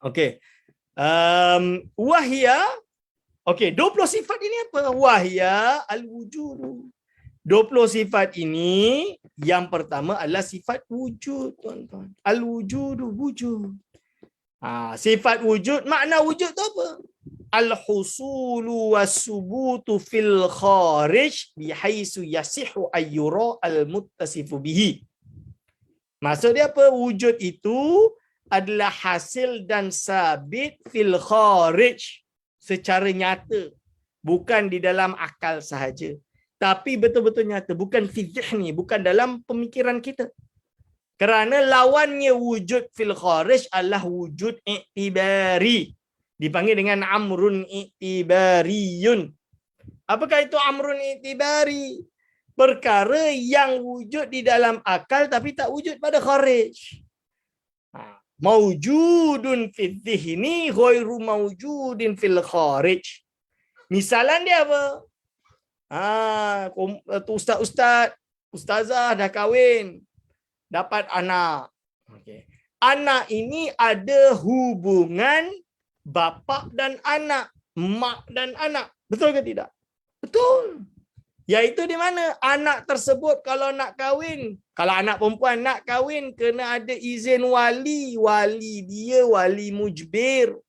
Okey. Wahya. Okey, 20 sifat ini apa? Wahya al-wujud. 20 sifat ini yang pertama adalah sifat wujud, tuan-tuan. Al-wujudu, wujud. Sifat wujud, makna wujud tu apa? Al-husulu was-subutu fil kharij bihaisu yasihu ayyura al-muttasifu bihi. Maksud dia apa? Wujud itu adalah hasil dan sabit fil kharij, secara nyata, bukan di dalam akal sahaja, tapi betul-betul nyata, bukan fi dhihni, bukan dalam pemikiran kita. Kerana lawannya wujud fil kharij adalah wujud i'tibari, dipanggil dengan amrun i'tibariyun. Apakah itu amrun i'tibari? Perkara yang wujud di dalam akal tapi tak wujud pada kharij. Mawjudun fil dhihni ghairu mawjudin fil kharij. Misalan dia apa? Ustaz-ustaz, ustazah dah kahwin, dapat anak. Okay. Anak ini ada hubungan bapa dan anak, mak dan anak. Betul ke tidak? Betul. Iaitu di mana anak tersebut kalau nak kahwin, kalau anak perempuan nak kahwin, kena ada izin wali. Wali dia wali mujbir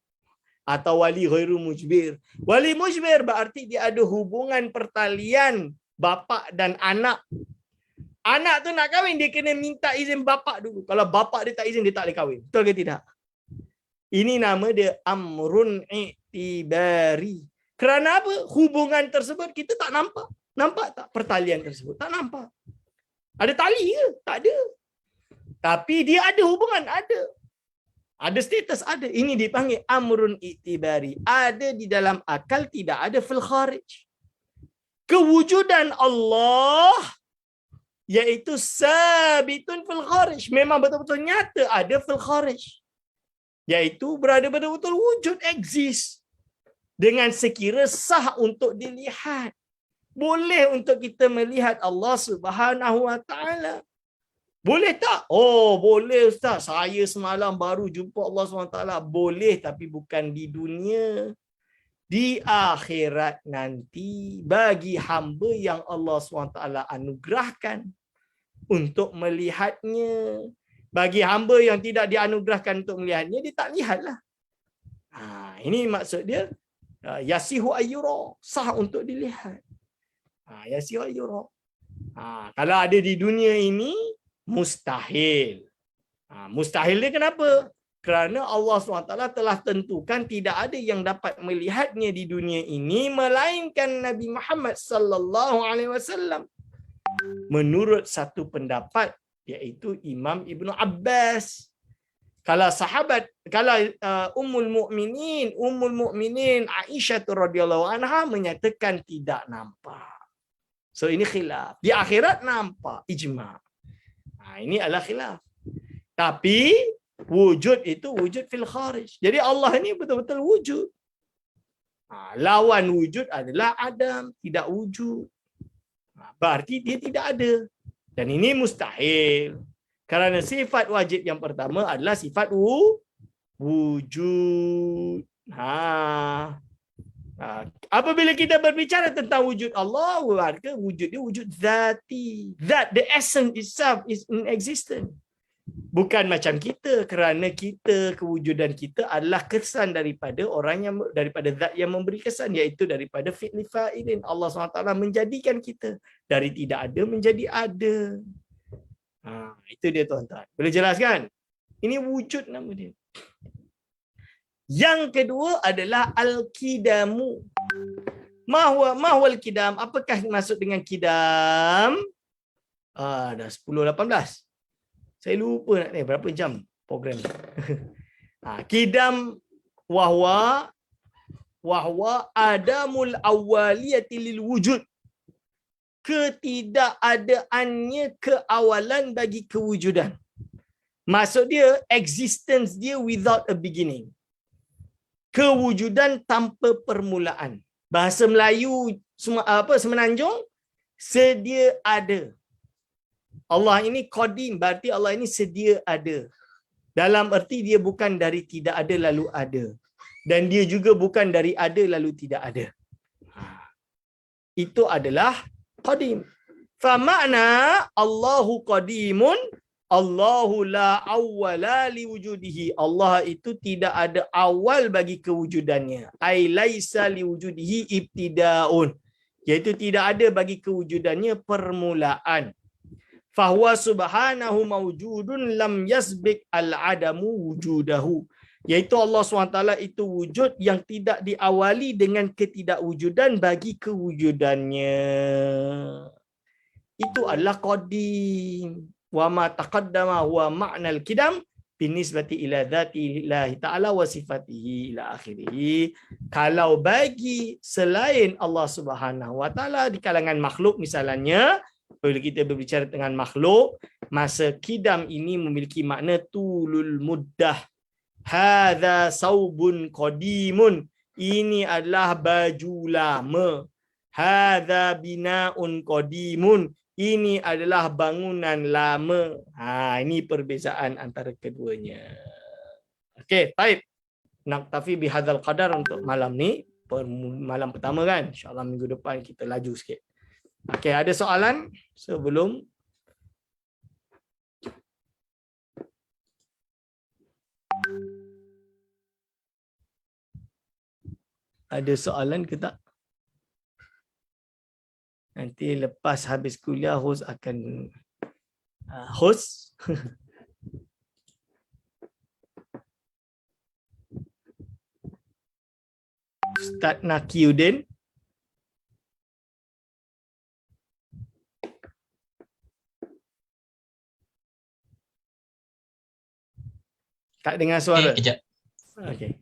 atau wali ghairu mujbir. Wali mujbir berarti dia ada hubungan pertalian bapa dan anak. Anak tu nak kahwin, dia kena minta izin bapa dulu. Kalau bapa dia tak izin, dia tak boleh kahwin. Betul ke tidak? Ini nama dia amrun i'tibari. Kerana apa? Hubungan tersebut kita tak nampak. Nampak tak pertalian tersebut? Tak nampak. Ada tali ke? Tak ada. Tapi dia ada hubungan, ada. Ada status, ada. Ini dipanggil amrun i'tibari. Ada di dalam akal, tidak ada fil kharij. Kewujudan Allah iaitu sabitun fil kharij. Memang betul-betul nyata ada fil kharij. Iaitu berada betul-betul wujud, exist. Dengan sekira sah untuk dilihat. Boleh untuk kita melihat Allah Subhanahu Wa Taala. Boleh tak? Oh, boleh Ustaz. Saya semalam baru jumpa Allah Subhanahu Wa Taala. Boleh, tapi bukan di dunia. Di akhirat nanti, bagi hamba yang Allah SWT anugerahkan untuk melihatnya. Bagi hamba yang tidak dianugerahkan untuk melihatnya, dia tak lihatlah. Ini maksud dia, yasihu ayyura, sah untuk dilihat. Yasihu ayyura. Kalau ada di dunia ini, mustahil. Mustahil dia kenapa? Kerana Allah SWT telah tentukan tidak ada yang dapat melihatnya di dunia ini melainkan Nabi Muhammad sallallahu alaihi wasallam. Menurut satu pendapat iaitu Imam Ibnu Abbas. Kalau sahabat, kalau Ummul Mukminin Aisyah radhiyallahu anha menyatakan tidak nampak. So ini khilaf. Di akhirat nampak, ijma'. Ini adalah khilaf. Tapi wujud itu wujud fil kharij. Jadi Allah ini betul-betul wujud. Lawan wujud adalah adam, tidak wujud. Berarti dia tidak ada. Dan ini mustahil. Kerana sifat wajib yang pertama adalah sifat wujud. Apabila kita berbicara tentang wujud Allah, maka wujud dia wujud zati. That, the essence itself is inexistent. Bukan macam kita, kerana kita, kewujudan kita adalah kesan daripada daripada zat yang memberi kesan, iaitu daripada fi'li fa'ilin. Allah SWT menjadikan kita dari tidak ada menjadi ada. Itu dia tuan-tuan. Boleh jelaskan? Ini wujud nama dia. Yang kedua adalah al-kidamu. Mahwal kidam. Apakah maksud dengan kidam? Dah 10.18. Saya lupa nak berapa jam program. Kidam wahwa adamul awaliyati lil wujud. Ketidakadaannya keawalan bagi kewujudan. Maksud dia existence dia without a beginning. Kewujudan tanpa permulaan. Bahasa Melayu semenanjung, sedia ada. Allah ini qadim, berarti Allah ini sedia ada. Dalam erti dia bukan dari tidak ada lalu ada. Dan dia juga bukan dari ada lalu tidak ada. Itu adalah qadim. Fama'na Allahu qadimun, Allahu la awwala li wujudihi. Allah itu tidak ada awal bagi kewujudannya. Ai laisa li wujudihi ibtidaun. Iaitu tidak ada bagi kewujudannya permulaan. Fahuwa subhanahu mawjudun lam yasbik al-adamu wujudahu. Iaitu Allah SWT itu wujud yang tidak diawali dengan ketidakwujudan bagi kewujudannya. Itu adalah qadim. Wa ma taqaddama huwa ma'nal kidam binisbati ila dhati Allah ta'ala wa sifatihi ila akhirih. Kalau bagi selain Allah Subhanahu wa taala di kalangan makhluk misalnya, bila kita berbicara dengan makhluk, masa kidam ini memiliki makna tulul muddah. Hadza saubun qadimun. Ini adalah baju lama. Hadza binaun qadimun. Ini adalah bangunan lama. Ini perbezaan antara keduanya. Okey, baik. Naktafi bihadzal qadar untuk malam ni. Malam pertama kan. InsyaAllah minggu depan kita laju sikit. Okey, ada soalan sebelum? Ada soalan ke tak? Nanti lepas habis kuliah host akan host. Ustaz Nakiuddin. Tak dengar suara. Kejap. Okey.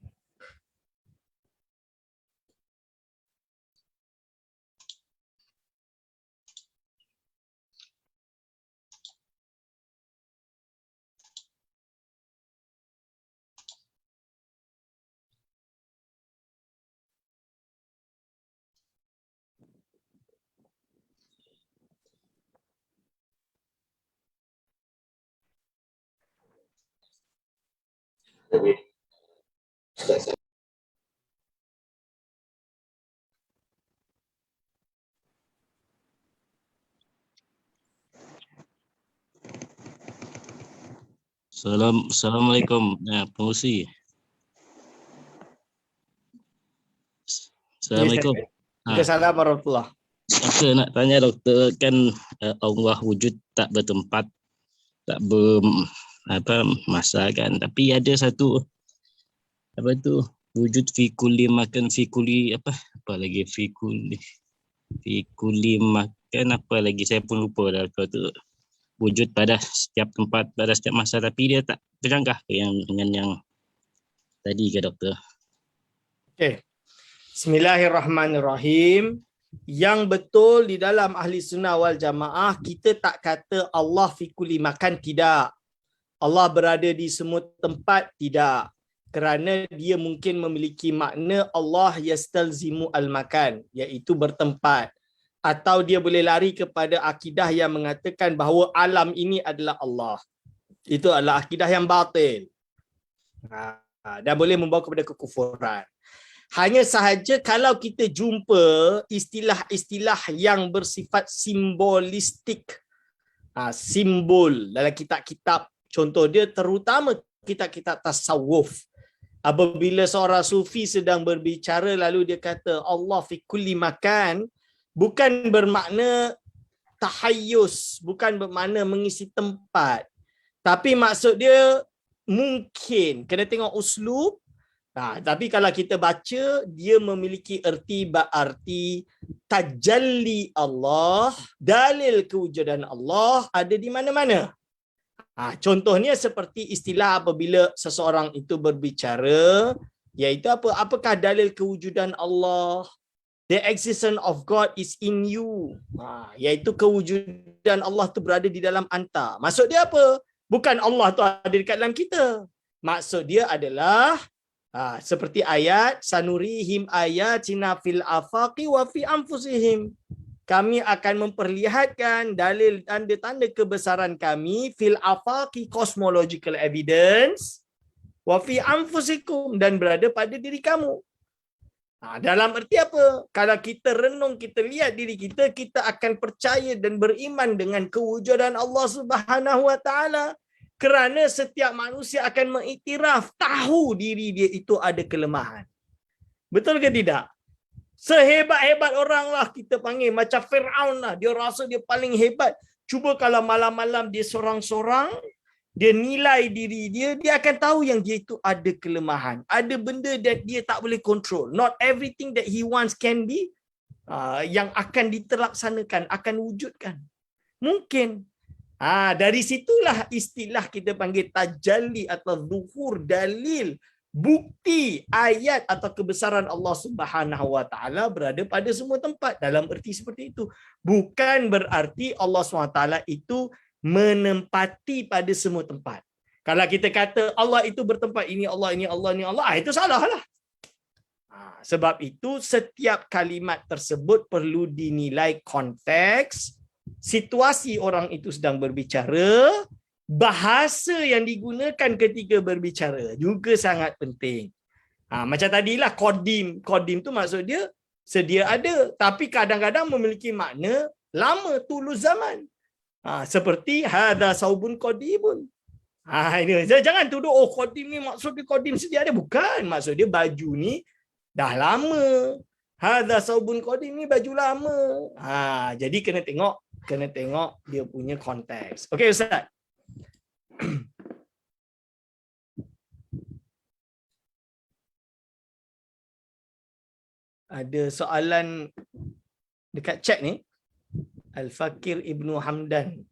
Assalamualaikum pengurusi. Assalamualaikum. Waalaikumsalam warahmatullahi. Saya nak tanya doktor, kan Allah wujud tak bertempat, tak masa kan, tapi ada satu wujud fi kulli makan, fi kulli fi kulli makan, apa lagi saya pun lupa dah. Kalau tu wujud pada setiap tempat, pada setiap masa, tapi dia tak tercanggah dengan yang tadi ke doktor? Okey. Bismillahirrahmanirrahim. Yang betul di dalam ahli sunnah wal jamaah, kita tak kata Allah fi kulli makan, tidak. Allah berada di semua tempat, tidak. Kerana dia mungkin memiliki makna Allah yastalzimu al-makan, iaitu bertempat. atau dia boleh lari kepada akidah yang mengatakan bahawa alam ini adalah Allah. Itu adalah akidah yang batil. Dan boleh membawa kepada kekufuran. Hanya sahaja kalau kita jumpa istilah-istilah yang bersifat simbolistik, simbol dalam kitab-kitab, contoh dia terutama kitab-kitab tasawuf. Apabila seorang sufi sedang berbicara lalu dia kata Allah fi kulli makan, bukan bermakna tahayyus, bukan bermakna mengisi tempat. Tapi maksud dia mungkin kena tengok uslub. Tapi kalau kita baca, dia memiliki arti tajalli Allah, dalil kewujudan Allah ada di mana-mana. Contohnya seperti istilah apabila seseorang itu berbicara, iaitu apa? Apakah dalil kewujudan Allah? The existence of God is in you. Iaitu kewujudan Allah itu berada di dalam anta. Maksud dia apa? Bukan Allah tu ada dekat dalam kita. Maksud dia adalah seperti ayat sanurihim ayatina fil afaqi wa fi anfusihim. Kami akan memperlihatkan dalil tanda-tanda kebesaran kami fil afaqi, cosmological evidence, wa fi anfusikum, dan berada pada diri kamu. Dalam erti apa? Kalau kita renung, kita lihat diri kita, kita akan percaya dan beriman dengan kewujudan Allah Subhanahu wa taala. Kerana setiap manusia akan mengiktiraf, tahu diri dia itu ada kelemahan. Betul ke tidak? Sehebat-hebat orang lah kita panggil, macam Fir'aun lah. Dia rasa dia paling hebat. Cuba kalau malam-malam dia sorang-sorang, dia nilai diri dia, dia akan tahu yang dia itu ada kelemahan. Ada benda that dia tak boleh control. Not everything that he wants can be yang akan diterlaksanakan, akan wujudkan. Mungkin. Dari situlah istilah kita panggil tajalli atau zuhur, dalil, bukti, ayat atau kebesaran Allah Subhanahu wa taala berada pada semua tempat. Dalam erti seperti itu. Bukan berarti Allah SWT itu menempati pada semua tempat. Kalau kita kata Allah itu bertempat, ini Allah, ini Allah, ini Allah, itu salah lah. Sebab itu setiap kalimat tersebut perlu dinilai konteks, situasi orang itu sedang berbicara, bahasa yang digunakan ketika berbicara juga sangat penting. Macam tadilah kodim. Kodim tu maksud dia sedia ada, tapi kadang-kadang memiliki makna lama, tulus zaman. Seperti hadza saubun qadimun. Ini jangan tuduh kodim ni maksud dia kodim sedia ada, bukan. Maksud dia baju ni dah lama. Hadza saubun qadim ni baju lama. Jadi kena tengok dia punya konteks. Okey Ustaz. Ada soalan dekat chat ni. Al-Fakir Ibnu Hamdan.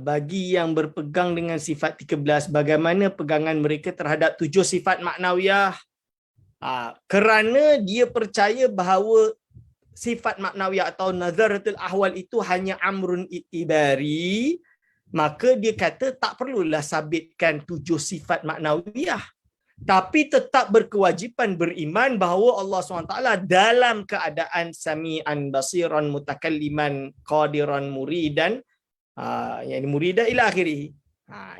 Bagi yang berpegang dengan sifat 13, bagaimana pegangan mereka terhadap 7 sifat maknawiyah? Kerana dia percaya bahawa sifat maknawiyah atau nazaratul ahwal itu hanya amrun itibari, maka dia kata tak perlulah sabitkan 7 sifat maknawiyah, tapi tetap berkewajipan beriman bahawa Allah SWT dalam keadaan sami'an basiran mutakalliman qadiran muridan, yang muridan ila akhirih.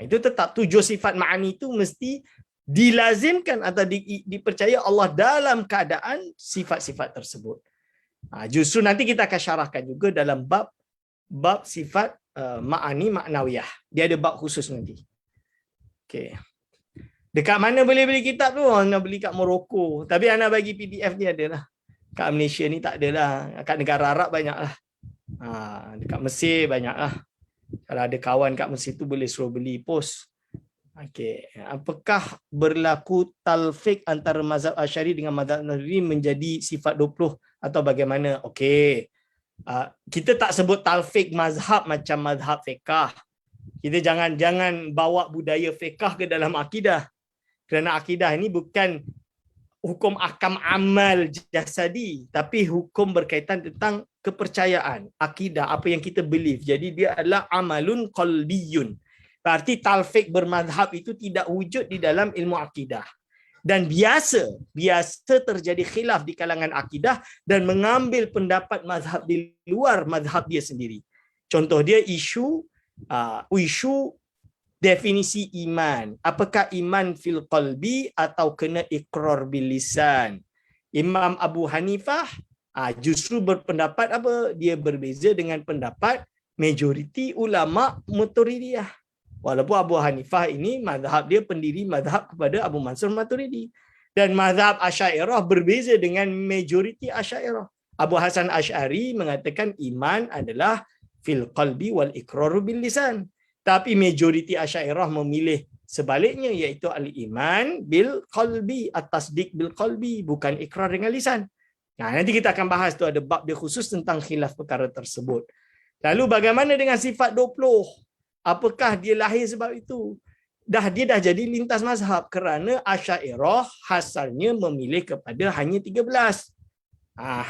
Itu tetap 7 sifat ma'ani itu mesti dilazimkan atau dipercaya Allah dalam keadaan sifat-sifat tersebut. Justru nanti kita akan syarahkan juga dalam bab sifat ma'ani ma'nawiyah. Dia ada bab khusus nanti. Okey. Dekat mana boleh beli kitab tu? Nak beli kat Morocco. Tapi Ana bagi PDF ni ada lah. Kat Malaysia ni tak ada lah. Kat negara Arab banyak lah. Dekat Mesir banyak lah. Kalau ada kawan kat Mesir tu boleh suruh beli pos. Okey. Apakah berlaku talfiq antara mazhab Asy'ari dengan mazhab Nahwi menjadi sifat 20 atau bagaimana? Okey. Kita tak sebut talfiq mazhab macam mazhab fiqh. Kita jangan bawa budaya fiqh ke dalam akidah. Kerana akidah ini bukan hukum ahkam amal jasadi, tapi hukum berkaitan tentang kepercayaan, akidah, apa yang kita believe. Jadi dia adalah amalun qalbiyun. Berarti talfiq bermazhab itu tidak wujud di dalam ilmu akidah. Dan biasa terjadi khilaf di kalangan akidah dan mengambil pendapat mazhab di luar mazhab dia sendiri. Contoh dia isu definisi iman. Apakah iman fil qalbi atau kena iqrar bil lisan? Imam Abu Hanifah justru berpendapat apa? Dia berbeza dengan pendapat majoriti ulama Maturidiyah. Walaupun Abu Hanifah ini mazhab dia pendiri mazhab kepada Abu Mansur Maturidi. Dan mazhab Asy'ariyah berbeza dengan majoriti Asy'ariyah. Abu Hasan Asy'ari mengatakan iman adalah fil qalbi wal iqraru bil lisan. Tapi majoriti Asy'ariyah memilih sebaliknya, iaitu al-iman bil qalbi, at-tasdiq bil qalbi, bukan ikrar dengan lisan. Nah, nanti kita akan bahas tu, ada bab dia khusus tentang khilaf perkara tersebut. Lalu bagaimana dengan sifat 20? Apakah dia lahir sebab itu? Dia dah jadi lintas mazhab kerana Asy'ariyah asalnya memilih kepada hanya 13.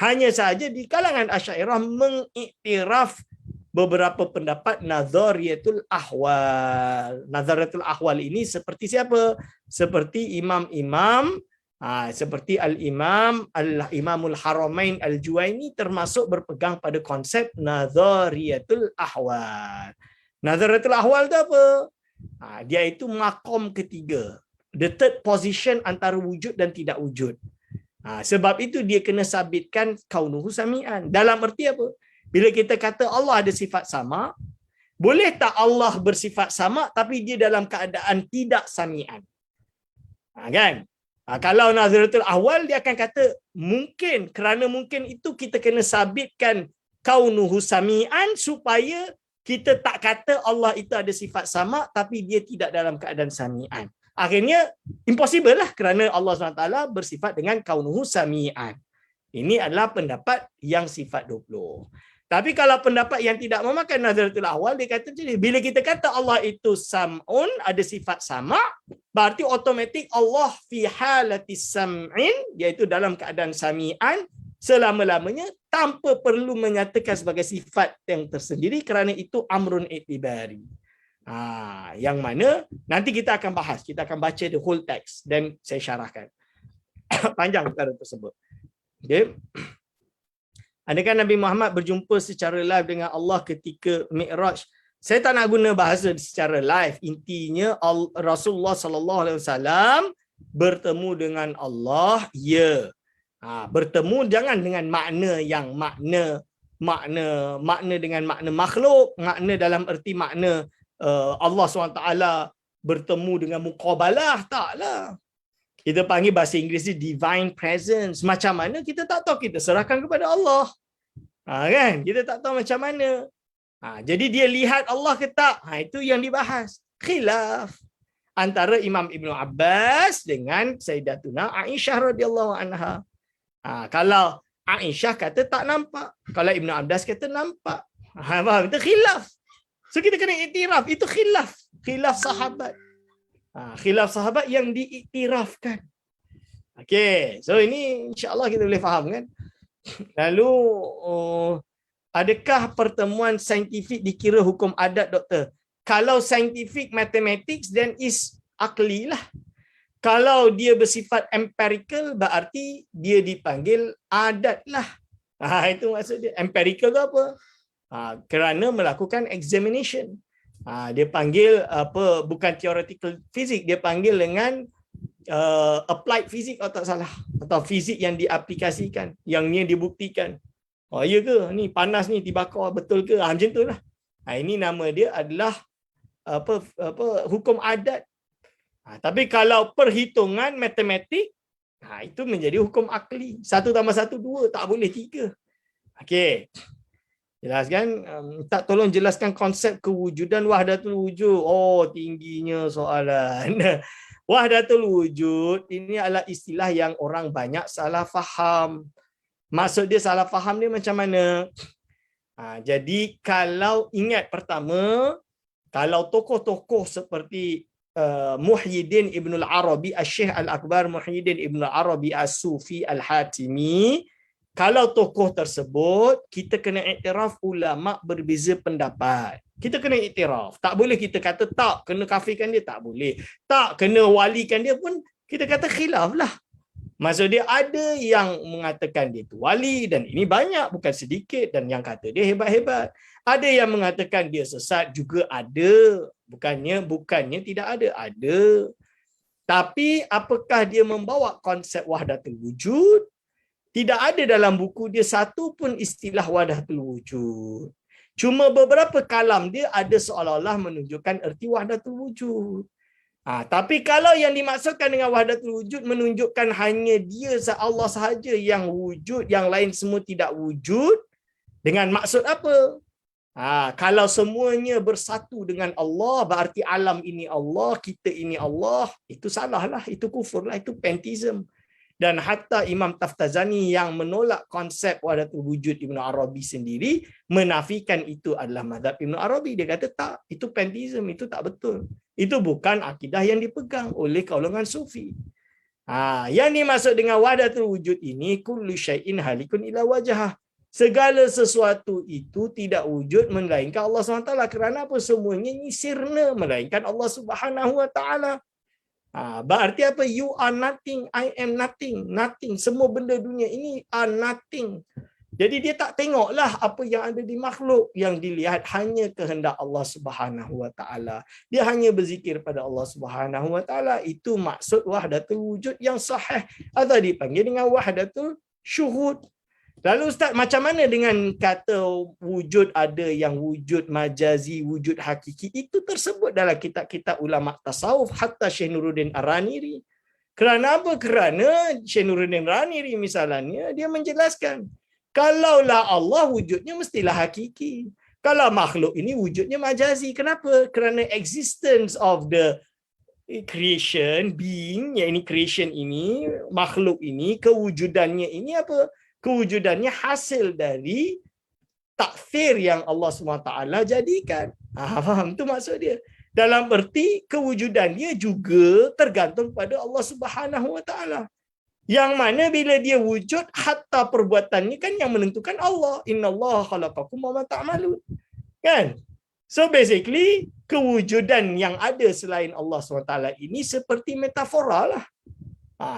Hanya saja di kalangan Asy'ariyah mengiktiraf beberapa pendapat nazariyatul ahwal. Nazariyatul ahwal ini seperti siapa? Seperti imam-imam, seperti Imamul Haramain Al-Juwaini termasuk berpegang pada konsep nazariyatul ahwal. Nazariyatul ahwal itu apa? Dia itu makom ketiga. The third position antara wujud dan tidak wujud. Sebab itu dia kena sabitkan kaunuhu sami'an. Dalam erti apa? Bila kita kata Allah ada sifat sama, boleh tak Allah bersifat sama tapi dia dalam keadaan tidak sami'an? Kan? Kalau nazaratul awal dia akan kata mungkin, kerana mungkin itu kita kena sabitkan kaunuhu sami'an supaya kita tak kata Allah itu ada sifat sama tapi dia tidak dalam keadaan sami'an. Akhirnya impossible lah kerana Allah SWT bersifat dengan kaunuhu sami'an. Ini adalah pendapat yang sifat 20. Tapi kalau pendapat yang tidak memakan nazaratul awal, dia kata macam ni, bila kita kata Allah itu sam'un, ada sifat sama, berarti automatik Allah fi halati sam'in, iaitu dalam keadaan sami'an, selama-lamanya tanpa perlu menyatakan sebagai sifat yang tersendiri kerana itu amrun i'tibari. Yang mana nanti kita akan bahas, kita akan baca the whole text dan saya syarahkan. Panjang perkara tersebut. Okay. Adakah Nabi Muhammad berjumpa secara live dengan Allah ketika Mi'raj? Saya tak nak guna bahasa secara live. Intinya Rasulullah SAW bertemu dengan Allah, ya. Bertemu jangan dengan makna yang makna dengan makna makhluk, makna dalam erti makna Allah SWT bertemu dengan muqabalah, taklah. Kita panggil bahasa Inggeris ni divine presence. Macam mana kita tak tahu, kita serahkan kepada Allah. Kan? Kita tak tahu macam mana. Jadi dia lihat Allah ke tak? Itu yang dibahas. Khilaf antara Imam Ibn Abbas dengan Sayyidatuna Aisyah radhiyallahu anha. Kalau Aisyah kata tak nampak, kalau Ibn Abbas kata nampak. Faham? Itu khilaf. So kita kena iktiraf, itu khilaf. Khilaf sahabat. Khilaf sahabat yang diiktirafkan. Okey, so ini insya-Allah kita boleh faham kan? Lalu adakah pertemuan saintifik dikira hukum adat, doktor? Kalau saintifik mathematics then is akli lah. Kalau dia bersifat empirical berarti dia dipanggil adat lah. Itu maksud dia. Empirical tu apa? Kerana melakukan examination. Dia panggil apa, bukan theoretical physics, dia panggil dengan applied physics atau tak salah, atau fizik yang diaplikasikan, yang ni dibuktikan. Ya ke ni panas ni dibakar, betul ke? Macam tu lah. Ini nama dia adalah apa hukum adat. Tapi kalau perhitungan matematik, itu menjadi hukum akli. 1 + 1 2, tak boleh 3. Okey. Jelaskan, tolong jelaskan konsep kewujudan wahdatul wujud. Tingginya soalan. Wahdatul wujud ini adalah istilah yang orang banyak salah faham. Maksud dia salah faham dia macam mana? Jadi kalau ingat pertama, kalau tokoh-tokoh seperti Muhyiddin Ibn Al-Arabi, Al-Syekh Al-Akbar Muhyiddin Ibn Al-Arabi As-Sufi Al-Hatimi, kalau tokoh tersebut, kita kena iktiraf ulama berbeza pendapat. Kita kena iktiraf. Tak boleh kita kata tak, kena kafirkan dia, tak boleh. Tak, kena walikan dia pun Kita kata khilaf lah. Maksud dia ada yang mengatakan dia tu wali dan ini banyak, bukan sedikit, dan yang kata dia hebat-hebat. Ada yang mengatakan dia sesat juga ada. Bukannya tidak ada. Tapi apakah dia membawa konsep wahdatul wujud? Tidak ada dalam buku dia satu pun istilah wahdatul wujud. Cuma beberapa kalam dia ada seolah-olah menunjukkan erti wahdatul wujud. Tapi kalau yang dimaksudkan dengan wahdatul wujud menunjukkan hanya dia Allah sahaja yang wujud, yang lain semua tidak wujud, dengan maksud apa? Kalau semuanya bersatu dengan Allah, berarti alam ini Allah, kita ini Allah, itu salah lah, itu kufur lah, itu pantheism. Dan hatta Imam Taftazani yang menolak konsep wahdatul wujud Ibn Arabi sendiri, menafikan itu adalah mazhab Ibn Arabi. Dia kata tak, itu pantheism, itu tak betul. Itu bukan akidah yang dipegang oleh kalangan sufi. Yang dimaksud dengan wahdatul wujud ini, kullu syai'in halikun ila wajhah. Segala sesuatu itu tidak wujud melainkan Allah SWT. Kerana apa? Semuanya ini sirna melainkan Allah Subhanahu Wa Taala. Berarti apa? You are nothing, I am nothing. Nothing. Semua benda dunia ini are nothing. Jadi dia tak tengoklah apa yang ada di makhluk, yang dilihat hanya kehendak Allah Subhanahu Wa Taala. Dia hanya berzikir pada Allah Subhanahu Wa Taala. Itu maksud wahdatul wujud yang sahih atau dipanggil dengan wahdatul syuhud. Lalu Ustaz, macam mana dengan kata wujud ada yang wujud majazi, wujud hakiki? Itu tersebut dalam kitab-kitab ulama tasawuf, hatta Syekh Nuruddin Ar-Raniri. Kerana apa? Kerana Syekh Nuruddin Ar-Raniri misalnya, dia menjelaskan, kalaulah Allah wujudnya mestilah hakiki. Kalau makhluk ini wujudnya majazi. Kenapa? Kerana existence of the creation, being, yang ini creation ini, makhluk ini, kewujudannya ini apa? Kewujudannya hasil dari takfir yang Allah SWT jadikan. Faham? Itu maksud dia. Dalam erti kewujudan dia juga tergantung pada Allah Subhanahu Wa Taala. Yang mana bila dia wujud, hatta perbuatannya kan yang menentukan Allah. Innallaha khalaqakum wa ma ta'malun. Kan? So basically, kewujudan yang ada selain Allah SWT ini seperti metafora lah.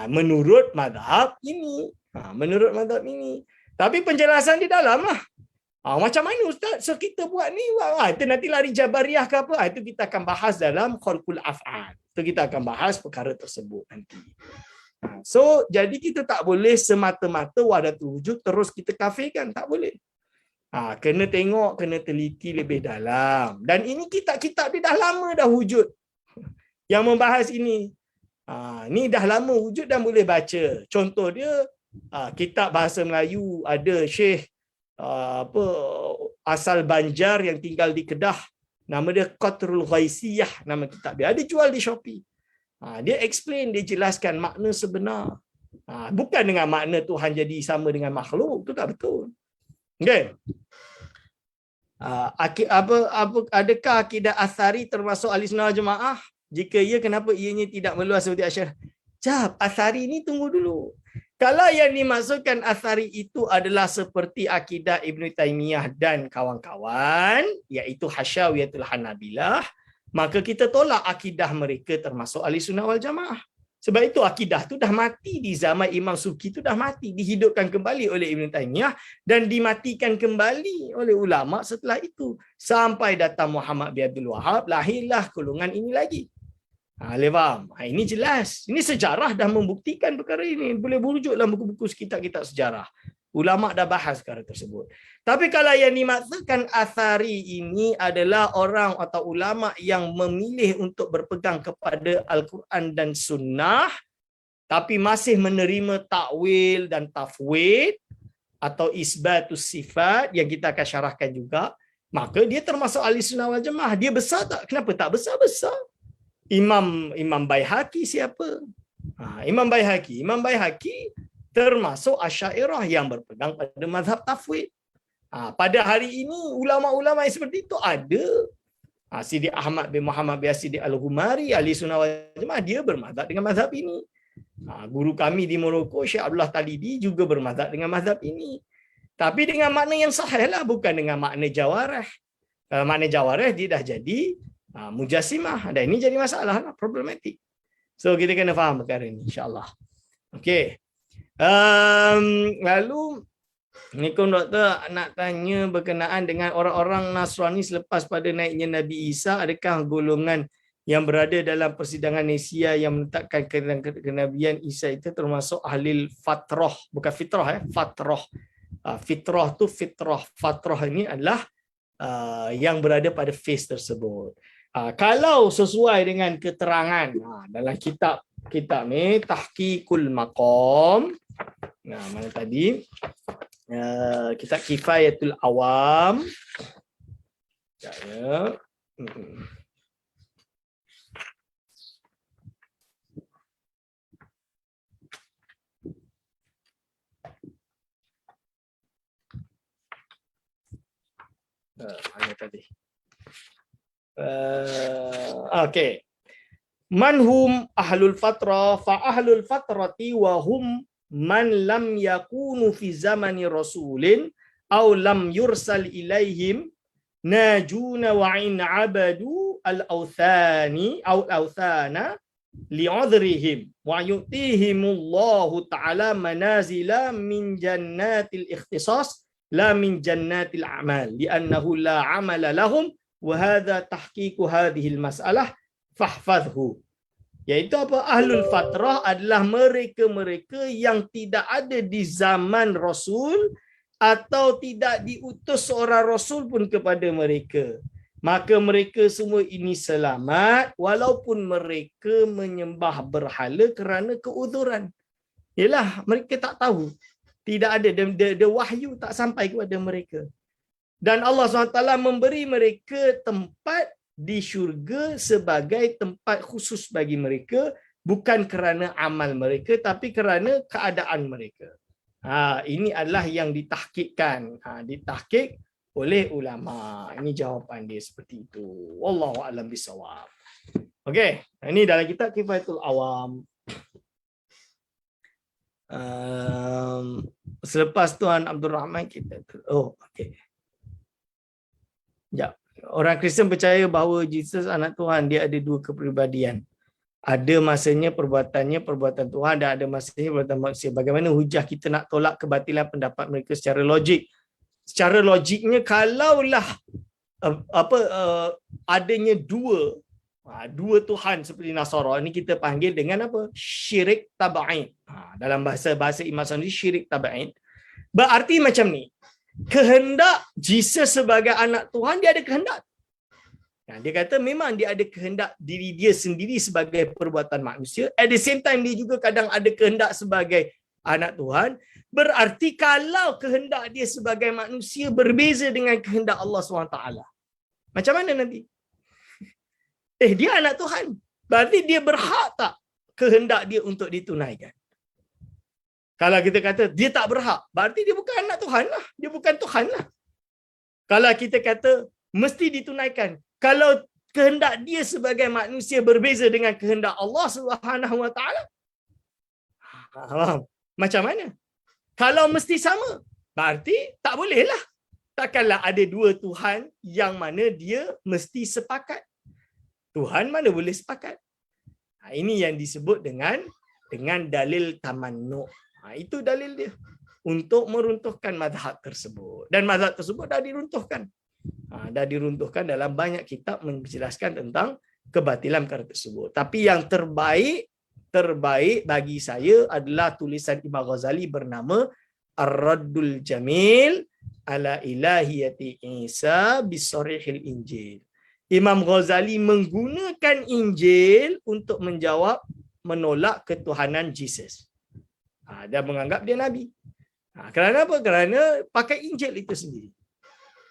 Menurut mazhab ini. Menurut mazhab ini. Tapi penjelasan di dalam lah. Macam mana Ustaz? So kita buat ni, itu nanti lari Jabariyah ke apa? Itu kita akan bahas dalam Khalqul Af'al. Itu kita akan bahas perkara tersebut nanti. So, jadi kita tak boleh semata-mata wahdatul wujud terus kita kafirkan. Tak boleh. Kena tengok, kena teliti lebih dalam. Dan ini kitab-kitab dia dah lama dah wujud. Yang membahas ini. Ni dah lama wujud dan boleh baca. Contoh dia, kitab bahasa Melayu ada Syekh asal Banjar yang tinggal di Kedah, nama dia Qatrul Ghaisiyah, nama kitab dia. Ada jual di Shopee. Dia explain, dia jelaskan makna sebenar. Bukan dengan makna Tuhan jadi sama dengan makhluk, itu tak betul. Okay. Adakah akidah Athari termasuk Ahlussunnah wal Jamaah? Jika ya, kenapa ianya tidak meluas seperti Asy'ariyah? Jap, Athari ni tunggu dulu. Kalau yang dimaksudkan Athari itu adalah seperti akidah Ibn Taymiyah dan kawan-kawan, iaitu Hasyawiyatul Hanabilah, maka kita tolak akidah mereka termasuk Ahlussunnah wal Jamaah. Sebab itu akidah tu dah mati di zaman Imam Subki, tu dah mati, dihidupkan kembali oleh Ibn Taymiyah dan dimatikan kembali oleh ulama setelah itu. Sampai datang Muhammad bin Abdul Wahab, lahirlah golongan ini lagi. Faham? Ini jelas. Ini sejarah dah membuktikan perkara ini. Boleh merujuk dalam buku-buku kitab-kitab sejarah. Ulama dah bahas perkara tersebut. Tapi kalau yang dimaksudkan Athari ini adalah orang atau ulama yang memilih untuk berpegang kepada Al-Quran dan Sunnah, tapi masih menerima takwil dan tafwid atau isbatus sifat yang kita akan syarahkan juga, maka dia termasuk Ahlussunnah wal Jamaah. Dia besar tak? Kenapa tak besar-besar? Imam Baihaqi siapa? Imam Baihaqi termasuk Asy'ariyah yang berpegang pada mazhab tafwid. Pada hari ini ulama-ulama yang seperti itu ada. Sidi Ahmad bin Muhammad bin Sidi Al-Ghumari, Ahlussunnah wal Jamaah, dia bermazhab dengan mazhab ini. Guru kami di Morocco, Syekh Abdullah Talibi, juga bermazhab dengan mazhab ini. Tapi dengan makna yang sahih lah, bukan dengan makna jawarih. Makna jawarih dia dah jadi Mujassimah. Dan ini jadi masalah lah, problematik. So kita kena faham perkara ni insya-Allah. Okey. Lalu Assalamualaikum doktor, nak tanya berkenaan dengan orang-orang Nasrani selepas pada naiknya Nabi Isa, adakah golongan yang berada dalam persidangan Nisia yang menetapkan kenabian Isa itu termasuk ahli fatrah, bukan fitrah fatrah. Fitrah tu fitrah, fatrah ini adalah yang berada pada phase tersebut. Kalau sesuai dengan keterangan dalam kitab ni Tahqiqul Maqam, mana tadi? Kitab Kifayatul Awam. Ya. Mana tadi? Okey. Manhum ahlul fatrah fa ahlul fatrati wa hum man lam yakunu fi zamani rasulin aw lam yursal ilaihim najuna wa in abadu al-awthani aw al-awthana li'udhrihim wa yu'tihimullahu ta'ala manazila min jannatil ikhtisas la min jannatil a'mal li'annahu la 'amala lahum wa hadha tahqiqu hadhihi al-mas'alah fahfadhhu. Iaitu apa? Ahlul fatrah adalah mereka-mereka yang tidak ada di zaman Rasul atau tidak diutus seorang Rasul pun kepada mereka. Maka mereka semua ini selamat walaupun mereka menyembah berhala kerana keuzuran. Yalah, mereka tak tahu. Tidak ada, the wahyu tak sampai kepada mereka. Dan Allah SWT memberi mereka tempat di syurga sebagai tempat khusus bagi mereka, bukan kerana amal mereka tapi kerana keadaan mereka. Ini adalah yang ditahqiqkan, ditahqiq oleh ulama. Ini jawapan dia seperti itu. Wallahu a'lam bisawab. Okey, ini dalam kitab Kifayatul Awam. Selepas Tuan Abdul Rahman kita okey. Sekejap. Orang Kristian percaya bahawa Jesus anak Tuhan, dia ada dua kepribadian. Ada masanya perbuatannya perbuatan Tuhan dan ada masanya perbuatan manusia. Bagaimana hujah kita nak tolak kebatilan pendapat mereka secara logik? Secara logiknya, kalaulah adanya dua Tuhan seperti Nasara, ini kita panggil dengan apa? Syirik tab'id. Dalam bahasa Imam Syafi'i syirik tab'id. Berarti macam ni. Kehendak Jesus sebagai anak Tuhan, dia ada kehendak. Dia kata memang dia ada kehendak diri dia sendiri sebagai perbuatan manusia. At the same time dia juga kadang ada kehendak sebagai anak Tuhan. Berarti kalau kehendak dia sebagai manusia berbeza dengan kehendak Allah SWT, macam mana nanti? Dia anak Tuhan. Berarti dia berhak tak kehendak dia untuk ditunaikan? Kalau kita kata dia tak berhak, berarti dia bukan anak Tuhan lah. Dia bukan Tuhan lah. Kalau kita kata mesti ditunaikan, kalau kehendak dia sebagai manusia berbeza dengan kehendak Allah Subhanahu Wa Taala, macam mana? Kalau mesti sama, berarti tak boleh lah. Takkanlah ada dua Tuhan yang mana dia mesti sepakat. Tuhan mana boleh sepakat? Ini yang disebut dengan dalil tamannu'. Itu dalil dia untuk meruntuhkan mazhab tersebut. Dan mazhab tersebut dah diruntuhkan. Dah diruntuhkan dalam banyak kitab menjelaskan tentang kebatilan perkara tersebut. Tapi yang terbaik bagi saya adalah tulisan Imam Ghazali bernama Ar-Raddul Jamil ala ilahiyati Isa bisarihil Injil. Imam Ghazali menggunakan Injil untuk menolak ketuhanan Jesus. Dia menganggap dia Nabi. Kerana apa? Kerana pakai Injil itu sendiri.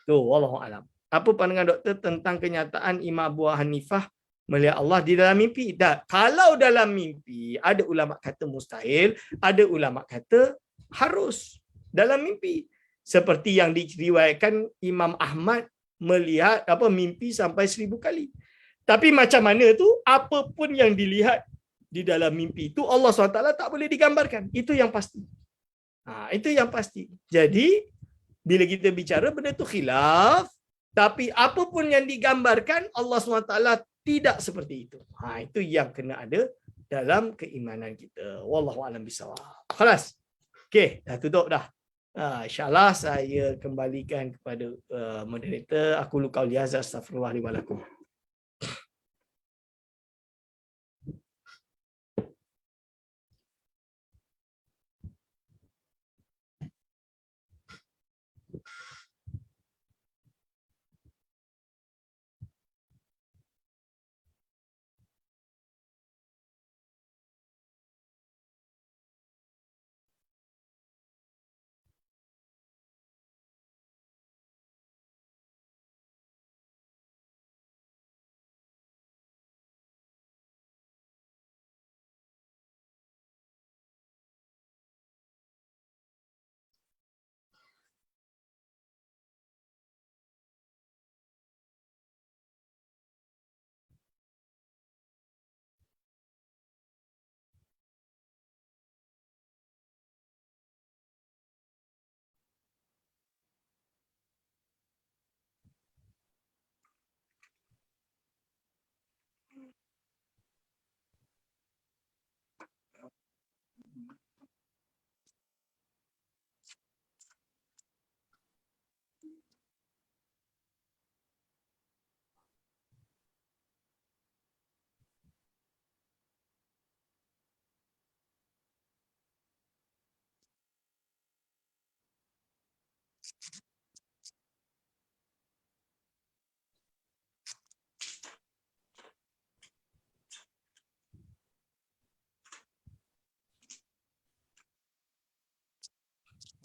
Tu, wallahu alam. Apa pandangan doktor tentang kenyataan Imam Abu Hanifah melihat Allah di dalam mimpi? Kalau dalam mimpi, ada ulama kata mustahil, ada ulama kata harus dalam mimpi. Seperti yang diriwayatkan Imam Ahmad melihat mimpi sampai 1000 kali. Tapi macam mana tu, apapun yang dilihat di dalam mimpi itu Allah SWT tak boleh digambarkan. Itu yang pasti. Itu yang pasti. Jadi bila kita bicara benda tu khilaf, tapi apapun yang digambarkan Allah SWT tidak seperti itu. Itu yang kena ada dalam keimanan kita. Wallahu a'lam bishawab. Khalas. Okey, dah tutup dah. InsyaAllah saya kembalikan kepada moderator. Aku qauli hadza, astaghfirullah li wa lakum.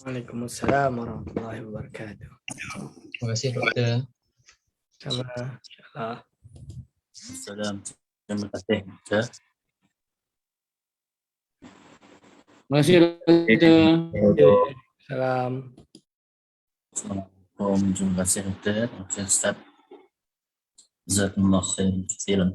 Waalaikumsalam warahmatullahi wabarakatuh. Terima kasih doktor. Sama insyaAllah. Salam. Terima kasih. Doktor. Terima kasih doktor. Salam. Assalamualaikum. Terima kasih doktor. Terima kasih Ustaz. Jazakumullah khairan katsiran.